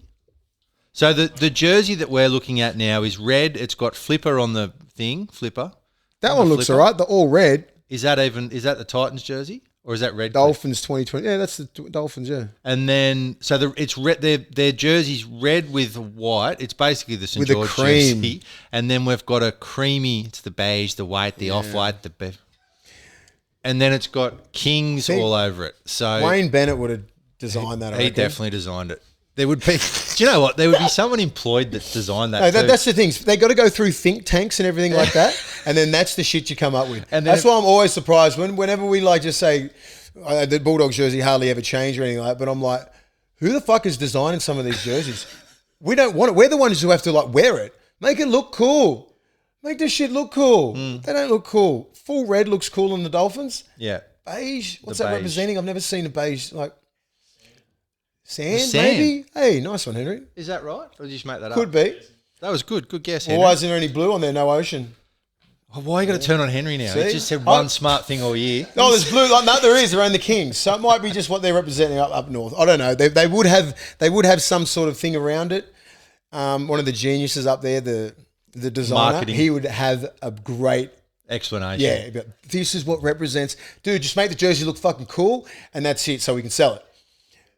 So the jersey that we're looking at now is red. It's got flipper on the thing. Flipper. That one looks all right. They're all red. Is that the Titans jersey? Or is that red? Dolphins 2020. Yeah, that's the Dolphins, yeah. And then, so it's red. Their jersey's red with white. It's basically the St. George jersey. And then we've got a creamy, it's the beige, the white, the off-white, and then it's got Kings all over it. So Wayne Bennett would have designed that, I reckon. He definitely designed it. There would be, do you know what? There would be someone employed that designed that. No, that's the thing. They got to go through think tanks and everything like that, and then that's the shit you come up with. And that's why I'm always surprised whenever we just say the Bulldogs jersey hardly ever changed or anything like that. But I'm like, who the fuck is designing some of these jerseys? We don't want it. We're the ones who have to wear it, make it look cool, make this shit look cool. They don't look cool. Full red looks cool on the Dolphins. Yeah. Beige. What's that representing? I've never seen a beige Sand, maybe? Hey, nice one, Henry. Is that right? Or did you just make that up? Could be. That was good. Good guess, Henry. Well, why isn't there any blue on there? No ocean. Oh, why are you going to turn on Henry now? See? He just said one smart thing all year. No, there's blue. No, there is. They're only the Kings. So it might be just what they're representing up north. I don't know. They would have some sort of thing around it. One of the geniuses up there, the designer, marketing. He would have a great explanation. Yeah, but this is what represents. Dude, just make the jersey look fucking cool, and that's it. So we can sell it.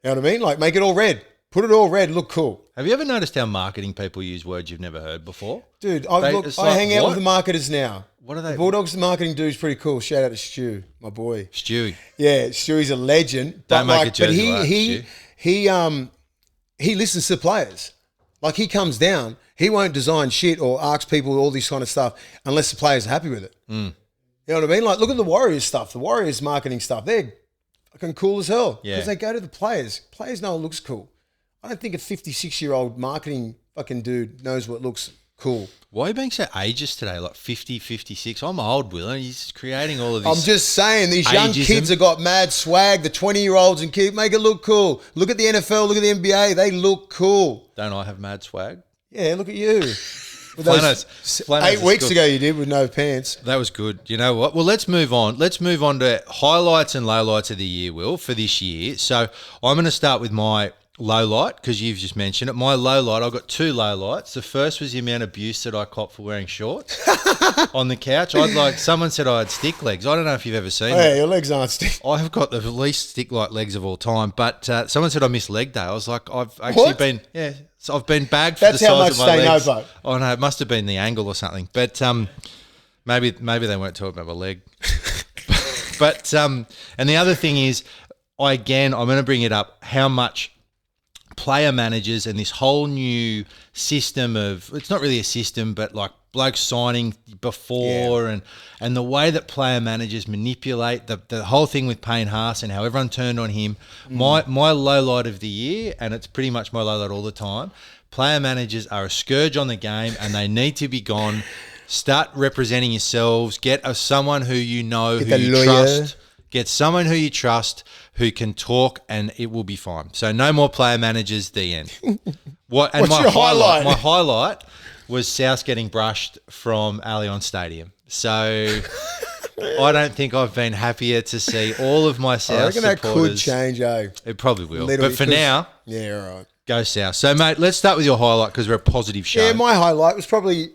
You know what I mean? Make it all red. Put it all red, look cool. Have you ever noticed how marketing people use words you've never heard before? Dude, I hang out with the marketers now. What are they? The Bulldogs marketing dude's pretty cool. Shout out to Stu, my boy. Stewie. Yeah, Stewie's a legend. Don't make a jersey he listens to the players. Like, he comes down, he won't design shit or ask people all this kind of stuff unless the players are happy with it. You know what I mean? Like, look at the Warriors stuff, the Warriors marketing stuff. They're fucking cool as hell. Yeah. Because they go to the players. Players know it looks cool. I don't think a 56-year-old marketing fucking dude knows what looks cool. Why are you being so ageist today? Like 50, 56? I'm old, Will, and he's creating all of this. I'm just saying, these young kids have got mad swag. The 20-year-olds and kids make it look cool. Look at the NFL, look at the NBA. They look cool. Don't I have mad swag? Yeah, look at you. Flanos 8 weeks ago you did with no pants. That was good. You know what? Well, let's move on. Let's move on to highlights and lowlights of the year, Will, for this year. So I'm going to start with my low light, because you've just mentioned it. My low light, I've got two low lights. The first was the amount of abuse that I copped for wearing shorts on the couch. Someone said I had stick legs. I don't know if you've ever seen it. Hey, your legs aren't stick. I have got the least stick-like legs of all time. But someone said I missed leg day. I was like, I've actually been, so I've been bagged for the size of my legs. Know, oh no, it must have been the angle or something. But maybe they weren't talking about my leg. But and the other thing is, I'm going to bring it up, how much player managers and this whole new system of, it's not really a system, but like blokes signing before and the way that player managers manipulate the whole thing with Payne Haas and how everyone turned on him. My low light of the year, and it's pretty much my low light all the time, player managers are a scourge on the game and they need to be gone. Start representing yourselves. Get someone who you know, who you trust. Get someone who you trust, who can talk, and it will be fine. So no more player managers, the end. What's your highlight? My highlight was South getting brushed from Allianz Stadium. So I don't think I've been happier to see all of my South I reckon that supporters. could change, eh? It probably will. Little, but for now, yeah, all right. go South. So, mate, let's start with your highlight because we're a positive show. Yeah, my highlight was probably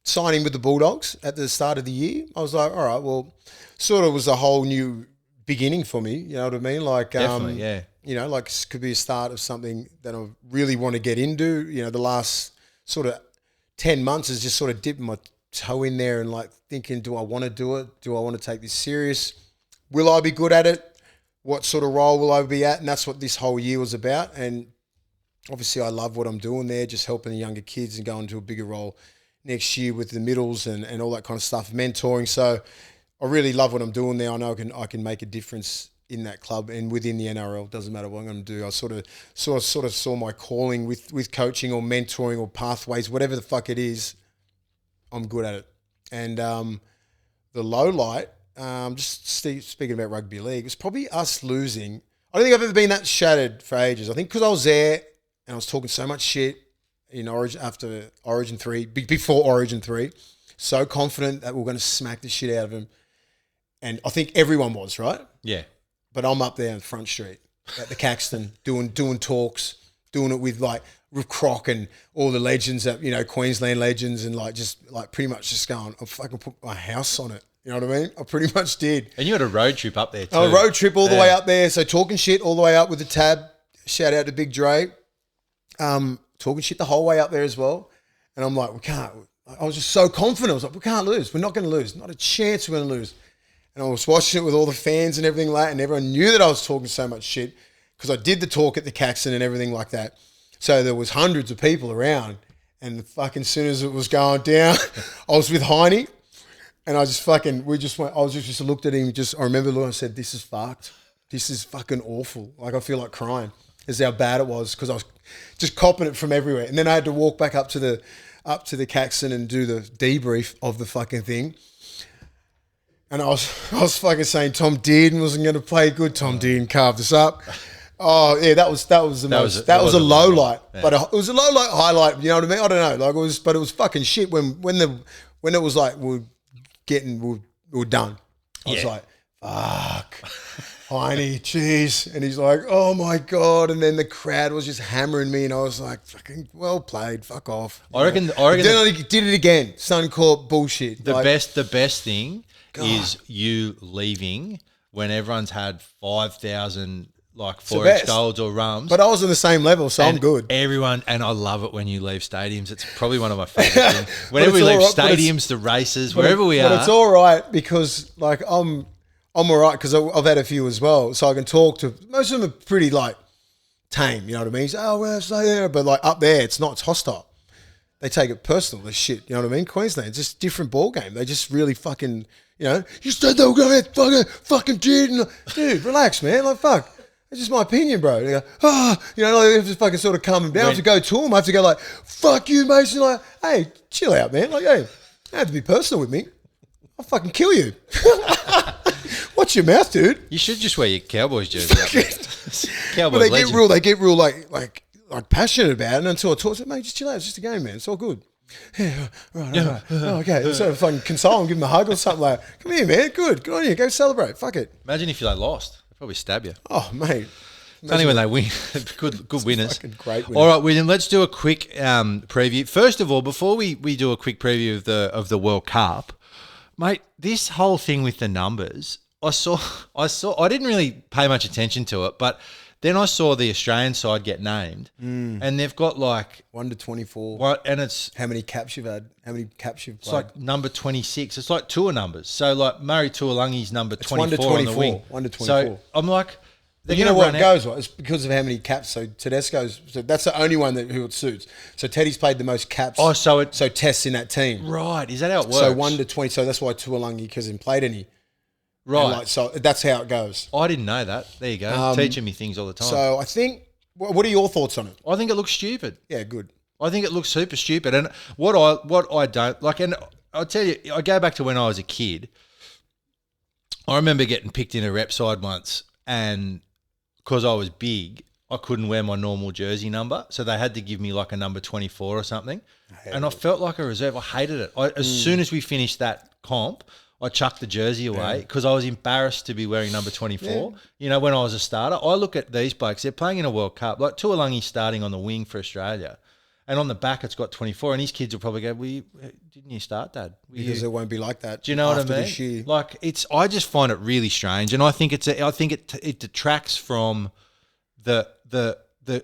signing with the Bulldogs at the start of the year. I was like, all right, well, sort of was a whole new beginning for me. You know what I mean? Like, Definitely, yeah. You know, like could be a start of something that I really want to get into. You know, the last sort of 10 months is just sort of dipping my toe in there and like thinking, do I want to do it? Do I want to take this serious? Will I be good at it? What sort of role will I be at? And that's what this whole year was about. And obviously I love what I'm doing there, just helping the younger kids and going to a bigger role next year with the middles and all that kind of stuff, mentoring. So I really love what I'm doing there. I know I can make a difference in that club and within the NRL. Doesn't matter what I'm going to do. I sort of saw my calling with coaching or mentoring or pathways, whatever the fuck it is. I'm good at it. And the low light, just speaking about rugby league, it's probably us losing. I don't think I've ever been that shattered for ages. I think because I was there and I was talking so much shit in Origin after Origin 3, before Origin 3, so confident that we're going to smack the shit out of them. And I think everyone was, right? Yeah. But I'm up there on Front Street at the Caxton doing talks, doing it with Croc and all the legends that, you know, Queensland legends, and pretty much just going, I fucking put my house on it. You know what I mean? I pretty much did. And you had a road trip up there too. A road trip all the way up there. So talking shit all the way up with the tab. Shout out to Big Dre. Talking shit the whole way up there as well. And I'm like, we can't. I was just so confident. I was like, we can't lose. We're not going to lose. Not a chance we're going to lose. And I was watching it with all the fans and everything like that, and everyone knew that I was talking so much shit because I did the talk at the Caxton and everything like that. So there was hundreds of people around, and fucking as soon as it was going down, I was with Heine, and I just looked at him. I remember looking, I said, this is fucked. This is fucking awful. Like, I feel like crying. Is how bad it was because I was just copping it from everywhere. And then I had to walk back up to the Caxton and do the debrief of the fucking thing. And I was fucking saying Tom Dearden wasn't going to play good. Tom Dearden carved us up. Oh yeah, that was a low light, yeah. But it was a low light highlight. You know what I mean? I don't know. But it was fucking shit when it was like we were done. I was like, fuck, Heine, jeez. And he's like, oh my God. And then the crowd was just hammering me, and I was like, fucking well played. Fuck off. I reckon. Then I did it again. Suncorp bullshit. The best thing is you leaving when everyone's had 5,000 4H golds or rums. But I was on the same level, so I'm good. Everyone, and I love it when you leave stadiums. It's probably one of my favourite things. Whenever we leave stadiums, the races, wherever we are. But it's all right because I'm all right because I've had a few as well. So I can talk to, most of them are pretty tame, you know what I mean? So, oh, well, stay there. But up there, it's not, it's hostile. They take it personal, this shit, you know what I mean? Queensland, it's just a different ball game. They just really fucking, you know, you said they were going to fucking dude. Dude, relax, man. Fuck. It's just my opinion, bro. They go, you know, I have to fucking sort of calm them down. I have to go to them. I have to go fuck you, Mason. Hey, chill out, man. Hey, you don't have to be personal with me. I'll fucking kill you. Watch your mouth, dude. You should just wear your Cowboys jersey up there. Cowboys but legend. they get real like passionate about it. And until I talk to them, mate, just chill out. It's just a game, man. It's all good. Yeah, right. Oh, okay. So fucking console them, give them a hug or something come here, man. Good on you. Go celebrate. Fuck it. Imagine if you lost. They'd probably stab you. Oh, mate. It's only when they win. Good winners. Fucking great winners. All right, William, let's do a quick preview. First of all, before we do a quick preview of the World Cup, mate, this whole thing with the numbers, I I didn't really pay much attention to it, but then I saw the Australian side get named, and they've got 1 to 24. And it's how many caps you've had, how many caps you've played. It's number 26. It's tour numbers. So Murray Tuolangi's number 24 1 to 24 on the wing. 1 to 24. So I'm you know what it goes, right? It's because of how many caps. So Tedesco's, that's the only one who it suits. So Teddy's played the most caps. Oh, so Test's in that team. Right. Is that how it works? So 1 to 20. So that's why Tuolangi hasn't played any. Right. So that's how it goes. I didn't know that. There you go. Teaching me things all the time. So I think, what are your thoughts on it? I think it looks stupid. Yeah, good. I think it looks super stupid. And what I don't like, and I'll tell you, I go back to when I was a kid. I remember getting picked in a rep side once, and because I was big, I couldn't wear my normal jersey number, so they had to give me like a number 24 or something. And I felt like a reserve. I hated it. As soon as we finished that comp, I chucked the jersey away because I was embarrassed to be wearing number 24. Yeah. You know, when I was a starter, I look at these blokes, they're playing in a World Cup. Like Tuolangi starting on the wing for Australia. And on the back, it's got 24. And his kids will probably go, didn't you start, Dad? Because it won't be like that. Do you know what I mean? This year. Like, I just find it really strange. And I think it detracts from the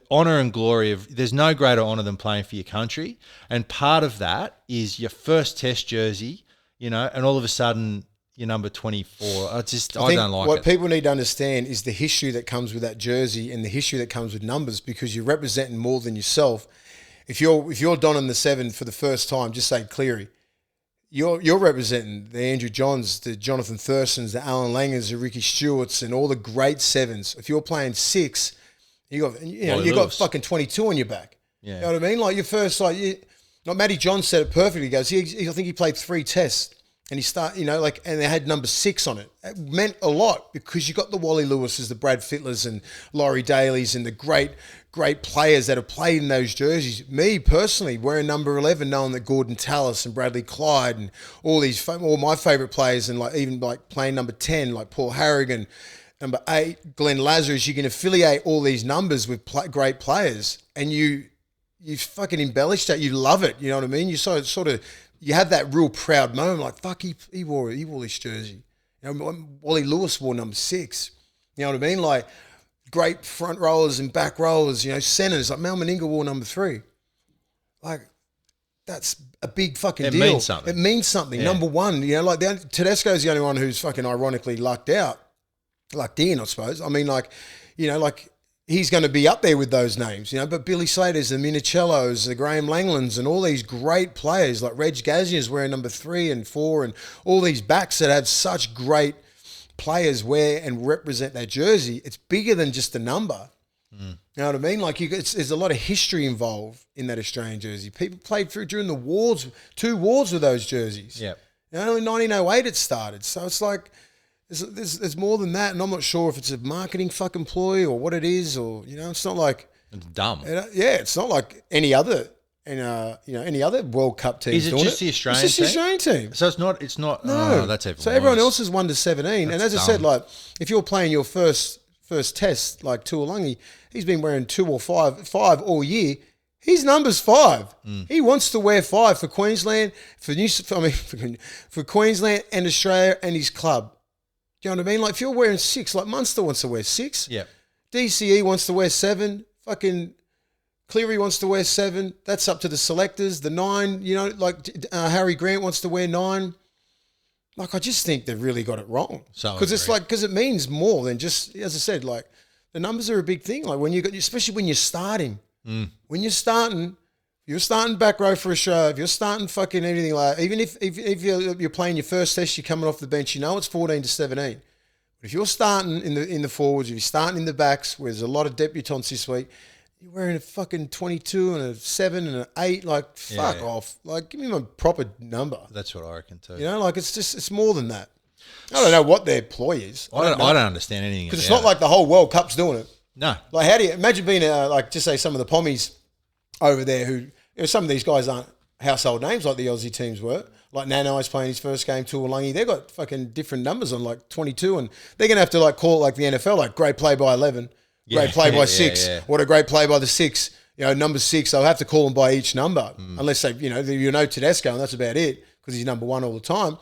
honour and glory of, there's no greater honour than playing for your country. And part of that is your first test jersey, you know, and all of a sudden you're number 24. I don't like it. What people need to understand is the history that comes with that jersey and the history that comes with numbers, because you're representing more than yourself. If you're donning the 7 for the first time, just say Cleary, you're representing the Andrew Johns, the Jonathan Thurston's, the Alan Langers, the Ricky Stewarts, and all the great 7s. If you're playing 6, you got fucking 22 on your back. Yeah. You know what I mean? Like your first, like Matty John said it perfectly. He goes, I think he played 3 tests. And and they had number 6 on it. It meant a lot because you got the Wally Lewises, the Brad Fittlers, and Laurie Dailies, and the great players that have played in those jerseys. Me personally, wearing number 11, knowing that Gordon Tallis and Bradley Clyde and all my favourite players, and like even like playing number 10, like Paul Harrigan, number 8, Glenn Lazarus, you can affiliate all these numbers with great players, and you fucking embellish that. You love it. You know what I mean? You sort of. You have that real proud moment, like, fuck, he wore this jersey. You know, Wally Lewis wore number 6. You know what I mean? Like, great front rowers and back rowers, you know, centers. Like, Mal Meninga wore number 3. Like, that's a big fucking deal. It means something. It means something. Yeah. Number 1, you know, like, Tedesco's the only one who's fucking ironically lucked in, I suppose. I mean, like, you know, like, he's going to be up there with those names, you know, but Billy Slater's, the Minicellos, the Graham Langlands, and all these great players like Reg Gazier's wearing number 3 and 4, and all these backs that have such great players wear and represent that jersey. It's bigger than just a number. You know what I mean? Like, there's a lot of history involved in that Australian jersey. People played through during the wars, 2 wars with those jerseys. Yeah. You know, in 1908 it started. So it's like, there's more than that, and I'm not sure if it's a marketing fucking ploy or what it is, or, you know, it's not like it's dumb. It's not like any other, any other World Cup teams. Is it doing just the Australian team? It's just the Australian team. So it's not. No, oh, that's everyone. So everyone else is 1 to 17, and as That's I said, dumb. like, if you're playing your first test, like Tuolangi, he's been wearing 2 or 5 all year. His number's 5. He wants to wear 5 for Queensland, for Queensland and Australia and his club. Do you know what I mean? Like, if you're wearing 6, like Munster wants to wear 6. Yeah. DCE wants to wear 7. Fucking Cleary wants to wear 7. That's up to the selectors. The 9, you know, like Harry Grant wants to wear 9. Like, I just think they've really got it wrong. So because it means more than just, as I said, like, the numbers are a big thing. Like, when especially when you're starting. When you're starting back row for Australia, if you're starting fucking anything like, even if you're playing your first test, you're coming off the bench, you know it's 14 to 17. But if you're starting in the forwards, if you're starting in the backs, where there's a lot of debutants this week, you're wearing a fucking 22 and a 7 and an 8, like, fuck off. Like, give me my proper number. That's what I reckon too. You know, like, it's more than that. I don't know what their ploy is. I don't understand anything. Because it's not like the whole World Cup's doing it. No. Like, how do you imagine being just say some of the Pommies over there who, you know, some of these guys aren't household names like the Aussie teams were. Like Nanai's playing his first game, Tuolangi. They've got fucking different numbers on, like 22, and they're going to have to like call it like the NFL, like great play by 11, great play by 6. Yeah. What a great play by the 6. You know, number 6, they'll have to call them by each number, unless they, you know Tedesco, and that's about it, because he's number 1 all the time.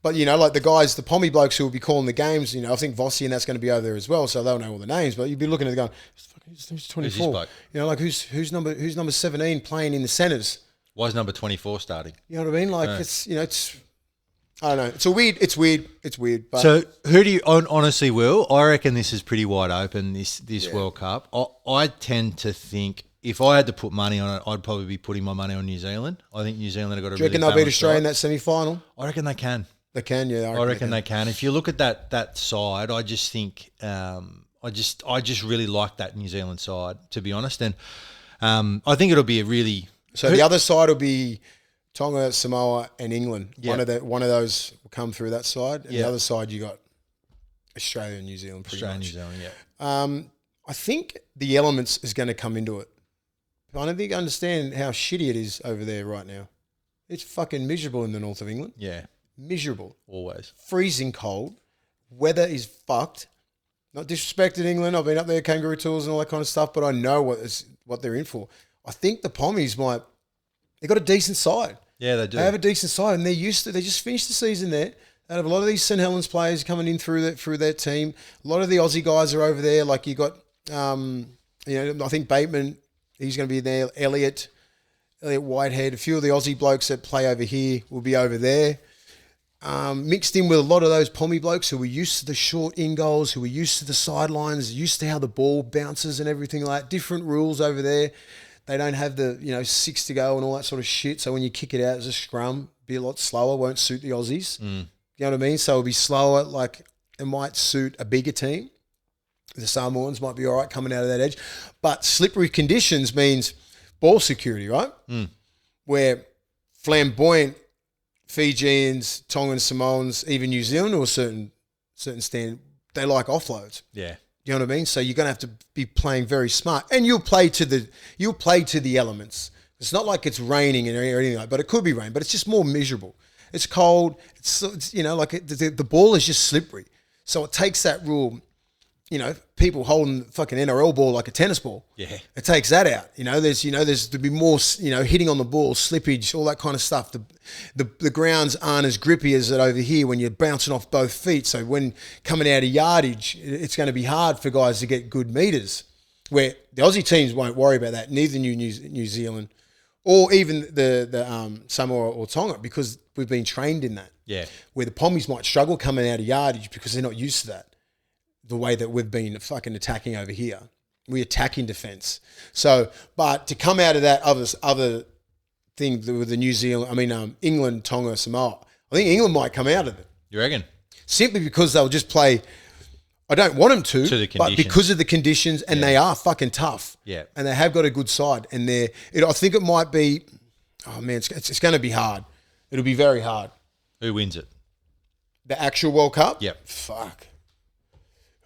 But, you know, like the guys, the Pommy blokes who will be calling the games, you know, I think Vossi and that's going to be over there as well, so they'll know all the names. But you'd be looking at it going, who's 24? You know, like who's number 17 playing in the centres? Why is number 24 starting? You know what I mean? Like, it's, you know, it's, I don't know. It's weird. But so who do you, honestly, Will, I reckon this is pretty wide open, this World Cup. I tend to think, if I had to put money on it, I'd probably be putting my money on New Zealand. I think New Zealand have got a do you reckon they'll beat Australia in that semi-final? I reckon they can. They can, yeah. I reckon they can. If you look at that side, I just think I just really like that New Zealand side, to be honest. And I think it'll be a really the other side will be Tonga, Samoa, and England. Yep. One of those will come through that side, and the other side you got Australia and New Zealand. Pretty much. New Zealand, yeah. I think the elements is going to come into it. I don't think I understand how shitty it is over there right now. It's fucking miserable in the north of England. Yeah. Miserable. Always. Freezing cold. Weather is fucked. Not disrespecting England. I've been up there, kangaroo tours and all that kind of stuff, but I know what they're in for. I think the Pommies they got a decent side. Yeah, they do. They have a decent side, and they're used to. They just finished the season there. They have a lot of these St Helens players coming in through their team. A lot of the Aussie guys are over there. Like you got, I think Bateman. He's going to be there. Elliot Whitehead. A few of the Aussie blokes that play over here will be over there. Mixed in with a lot of those Pommy blokes who were used to the short in goals, who were used to the sidelines, used to how the ball bounces and everything like that. Different rules over there. They don't have the 6 to go and all that sort of shit. So when you kick it out as a scrum, be a lot slower. Won't suit the Aussies. You know what I mean? So it'll be slower. Like it might suit a bigger team. The Samoans might be all right coming out of that edge. But slippery conditions means ball security, right? Where flamboyant Fijians, Tongans, Samoans, even New Zealand to a certain standard, they like offloads. Yeah. You know what I mean? So you're going to have to be playing very smart. And you'll play to the elements. It's not like it's raining or anything like that, but it could be rain, but it's just more miserable. It's cold. It's the ball is just slippery. So it takes that rule, people holding the fucking NRL ball like a tennis ball. Yeah. It takes that out. There's to be more, hitting on the ball, slippage, all that kind of stuff. The grounds aren't as grippy as it over here when you're bouncing off both feet. So when coming out of yardage, it's going to be hard for guys to get good meters. Where the Aussie teams won't worry about that, neither New Zealand or even the Samoa or Tonga, because we've been trained in that. Yeah. Where the Pommies might struggle coming out of yardage because they're not used to that. The way that we've been fucking attacking over here. We attack in defence. So, but to come out of that other thing with the England, Tonga, Samoa, I think England might come out of it. You reckon? Simply because they'll just play, I don't want them to but because of the conditions, and they are fucking tough. Yeah. And they have got a good side. And I think it might be, it's going to be hard. It'll be very hard. Who wins it? The actual World Cup? Yep. Fuck.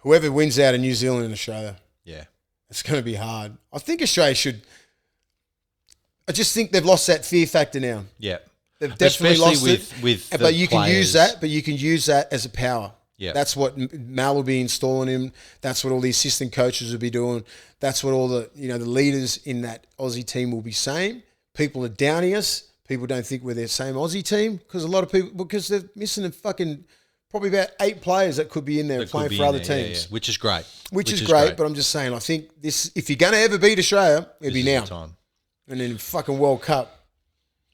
Whoever wins out of New Zealand and Australia. Yeah. It's going to be hard. I think Australia should. I just think they've lost that fear factor now. Yeah. They've definitely lost it. With but you can use that. But you can use that as a power. Yeah. That's what Mal will be installing him. That's what all the assistant coaches will be doing. That's what all the the leaders in that Aussie team will be saying. People are downing us. People don't think we're their same Aussie team because they're missing a fucking. Probably about 8 players that could be in there playing for other teams. Yeah. Which is great. Which is great, but I'm just saying, I think if you're going to ever beat Australia, it'd be now. Time. And then fucking World Cup.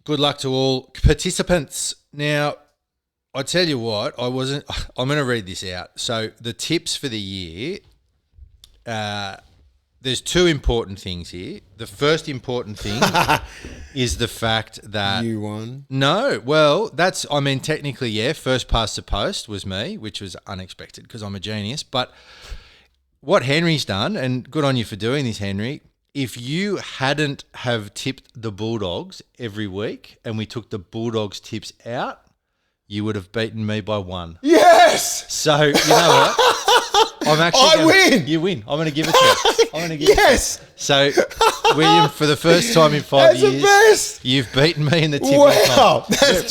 Good luck to all participants. Now, I tell you what, I'm going to read this out. So the tips for the year, there's 2 important things here. The first important thing is the fact that... You won? No. Well, technically, yeah, first past the post was me, which was unexpected because I'm a genius. But what Henry's done, and good on you for doing this, Henry, if you hadn't have tipped the Bulldogs every week and we took the Bulldogs tips out, you would have beaten me by 1. Yes! So, you know what? I win. You win. I'm going to give it to you. I'm going to give yes. it to you. So, William, for the first time in 5 years, the best. You've beaten me in the tip. Wow.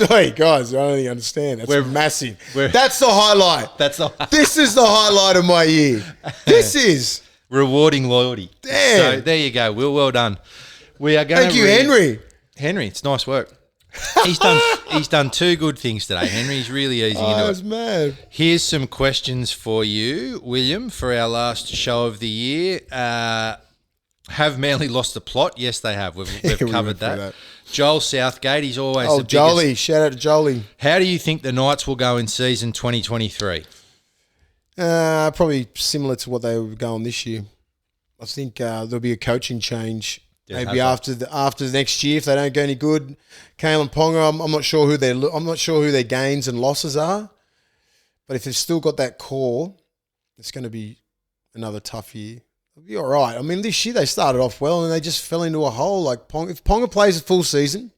Wait, guys, I don't think you understand. That's massive. That's the highlight. This is the highlight of my year. This is. Rewarding loyalty. Damn. So, there you go. Will done. We are going Thank you, Henry. Henry, it's nice work. He's done 2 good things today. Henry's really easing into it. That's mad. Here's some questions for you, William, for our last show of the year. Have Manly lost the plot? Yes, they have. We've covered that. Joel Southgate, he's always the biggest. Jolie. Shout out to Jolie. How do you think the Knights will go in season 2023? Probably similar to what they were going this year. I think there'll be a coaching change. Maybe after the next year, if they don't go any good, Kalen Ponga. I'm not sure who their gains and losses are, but if they've still got that core, it's going to be another tough year. It'll be all right. I mean, this year they started off well and they just fell into a hole. Like if Ponga plays a full season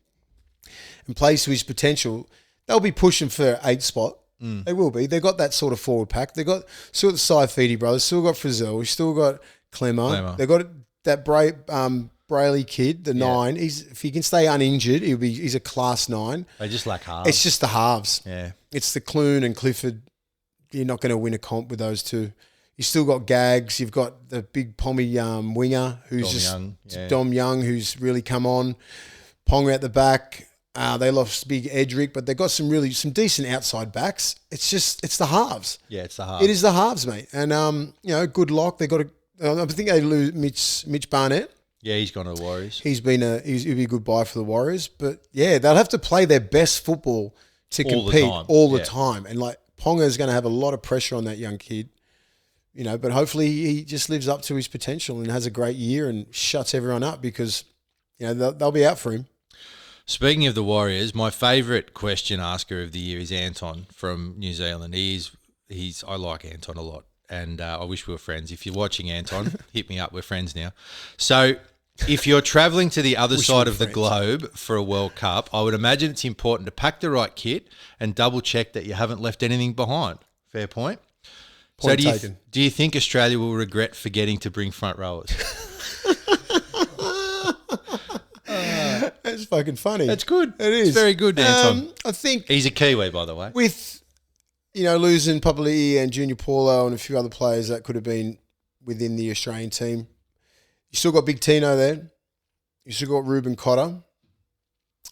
and plays to his potential, they'll be pushing for 8th spot. They will be. They've got that sort of forward pack. They've got still got the Saifidi brothers, still got Frizzell, we still got Clemmer. They've got that Brayley kid, the 9. If he can stay uninjured, he's a class 9. They just lack halves. It's just the halves. Yeah. It's the Clune and Clifford. You're not going to win a comp with those two. You still got Gags. You've got the big Pommy winger who's Dom Young, who's really come on. Ponga at the back. They lost big Edric, but they've got some decent outside backs. It's the halves. Yeah, it's the halves. It is the halves, mate. And good lock. They got I think they lose Mitch Barnett. Yeah, he's gone to the Warriors. He'd be a good buy for the Warriors. But yeah, they'll have to play their best football to compete all the time. And like Ponga is going to have a lot of pressure on that young kid. But hopefully he just lives up to his potential and has a great year and shuts everyone up because, they'll be out for him. Speaking of the Warriors, my favourite question asker of the year is Anton from New Zealand. I like Anton a lot, and I wish we were friends. If you're watching, Anton, hit me up. We're friends now. So if you're travelling to the other side of the globe for a World Cup, I would imagine it's important to pack the right kit and double check that you haven't left anything behind. Fair point. Point taken. Do you think Australia will regret forgetting to bring front rowers? That's fucking funny. That's good. It is. It's very good, Anton. I think he's a Kiwi, by the way. With, losing Papali'i and Junior Paulo and a few other players that could have been within the Australian team, you still got Big Tino there. You still got Ruben Cotter.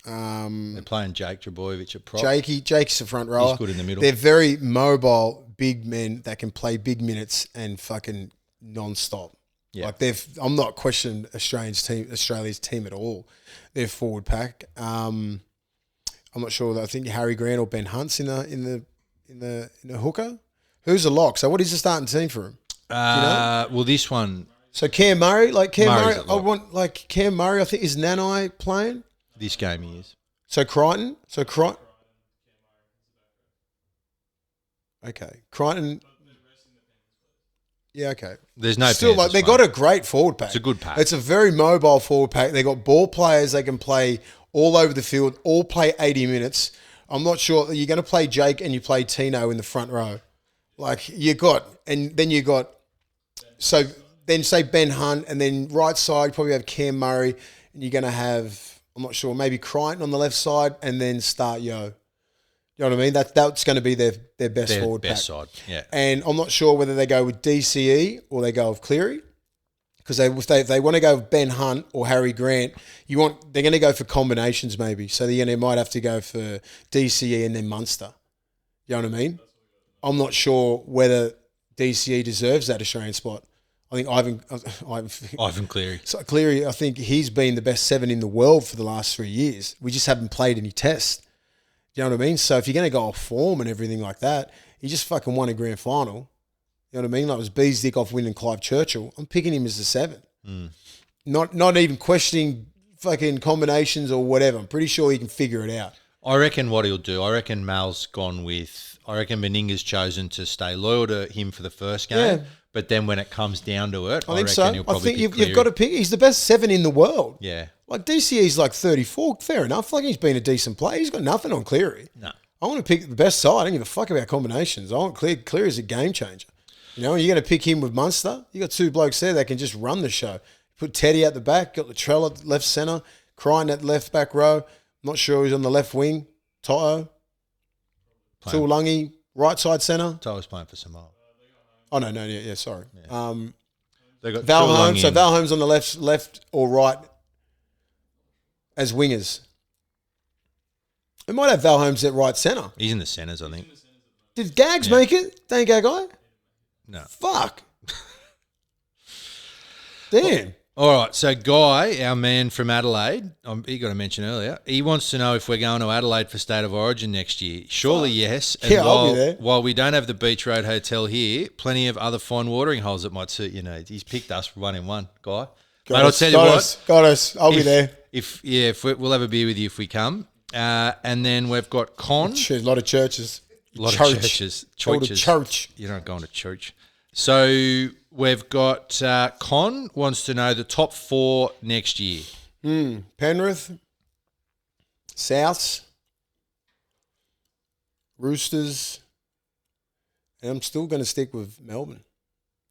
They're playing Jake Trbojevic at prop. Jake's the front rower. He's good in the middle. They're very mobile, big men that can play big minutes and fucking non-stop. Yeah. Like I'm not questioning Australia's team at all. Their forward pack. I'm not sure. I think Harry Grant or Ben Hunt's in the hooker. Who's the lock? So what is the starting team for him? Well, this one. So Cam Murray, Murray's I want Cam Murray. I think is Nanai playing this game. He is. So Crichton. Okay, Crichton. Yeah, okay. There's no still Panthers they got a great forward pack. It's a good pack. It's a very mobile forward pack. They got ball players. They can play all over the field. All play 80 minutes. I'm not sure that you're going to play Jake and you play Tino in the front row. So then say Ben Hunt and then right side you probably have Cam Murray and you're going to have I'm not sure maybe Crichton on the left side and then start Yo. You know what I mean? That's going to be their best forward pack. Side, yeah. And I'm not sure whether they go with DCE or they go with Cleary, because if they want to go with Ben Hunt or Harry Grant, they're going to go for combinations maybe. So they might have to go for DCE and then Munster. You know what I mean? I'm not sure whether DCE deserves that Australian spot. I think Ivan Cleary. So Cleary, I think he's been the best 7 in the world for the last 3 years. We just haven't played any tests. You know what I mean? So if you're going to go off form and everything like that, he just fucking won a grand final. You know what I mean? Like it was Bees Dick off winning Clive Churchill. I'm picking him as the 7. Not even questioning fucking combinations or whatever. I'm pretty sure he can figure it out. I reckon what he'll do, I reckon Meninga's chosen to stay loyal to him for the first game. Yeah. But then when it comes down to it, I think so. He'll probably you've got to pick. He's the best 7 in the world. Yeah. Like DCE's like 34. Fair enough. Like he's been a decent player. He's got nothing on Cleary. No. I want to pick the best side. I don't give a fuck about combinations. I want Cleary's a game changer. You're going to pick him with Munster. You got 2 blokes there that can just run the show. Put Teddy at the back. Got Latrell at left centre. Crichton at left back row. I'm not sure who's on the left wing. Toto. Tuolungi, right side centre. Toto's playing for Samoa. Oh, no, yeah, sorry. Yeah. They got Val Holmes. So Val Holmes on the left or right as wingers. We might have Val Holmes at right centre. He's in the centres, I think. Did Gags make it? Dang Gagai? No. Fuck. Damn. All right, so Guy, our man from Adelaide, he got to mention earlier, he wants to know if we're going to Adelaide for State of Origin next year. Surely yes. And I'll be there. While we don't have the Beach Road Hotel here, plenty of other fine watering holes that might suit your needs. He's picked us for 1 in 1, Guy. Mate, I'll tell you what. Got us. I'll be there. We'll have a beer with you if we come. And then we've got Con. A lot of churches. A lot of churches. Church. You're not going to church. So we've got Con wants to know the top 4 next year. Penrith, Souths, Roosters, and I'm still going to stick with Melbourne.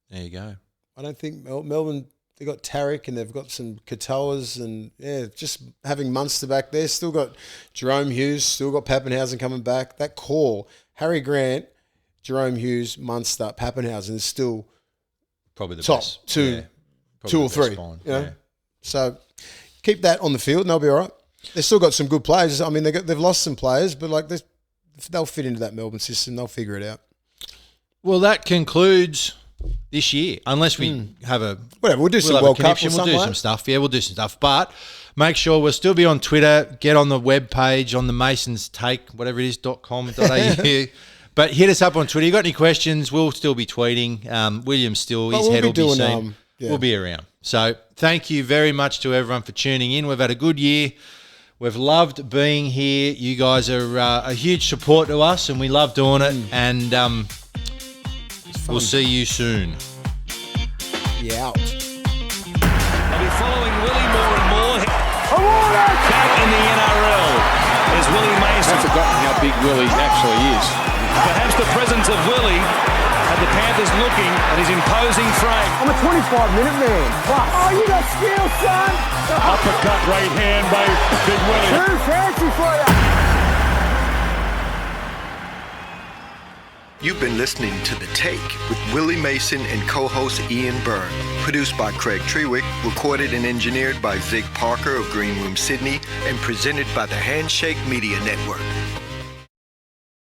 There you go. I don't think Melbourne, they've got Tarek and they've got some Katoas and, just having Munster back there. Still got Jerome Hughes, still got Pappenhausen coming back. That core, Harry Grant, Jerome Hughes, Munster, Pappenhausen is still probably the top best. two Probably or the best three. spine. You know? So keep that on the field and they'll be all right. They've still got some good players. I mean, they've lost some players, but like they'll fit into that Melbourne system. They'll figure it out. Well, that concludes this year, unless we have a whatever. We'll do some World Cup or We'll something. do some stuff. Yeah, we'll do some stuff. But make sure we'll still be on Twitter. Get on the web page on the Masons Take whatever it is .com.au. But hit us up on Twitter. You got any questions? We'll still be tweeting. William's still his head will be seen. We'll be around. So thank you very much to everyone for tuning in. We've had a good year. We've loved being here. You guys are a huge support to us, and we love doing it. And we'll see you soon. Yeah. They'll be following Willie more and more. Back in the NRL is Willie Mason. I've forgotten how big Willie actually is. Perhaps the presence of Willie had the Panthers looking at his imposing frame. I'm a 25-minute man. Oh, you got skill, son. Uppercut right hand by Big Willie. Too fancy for you. You've been listening to The Take with Willie Mason and co-host Ian Byrne. Produced by Craig Trewick, recorded and engineered by Zig Parker of Green Room Sydney, and presented by the Handshake Media Network.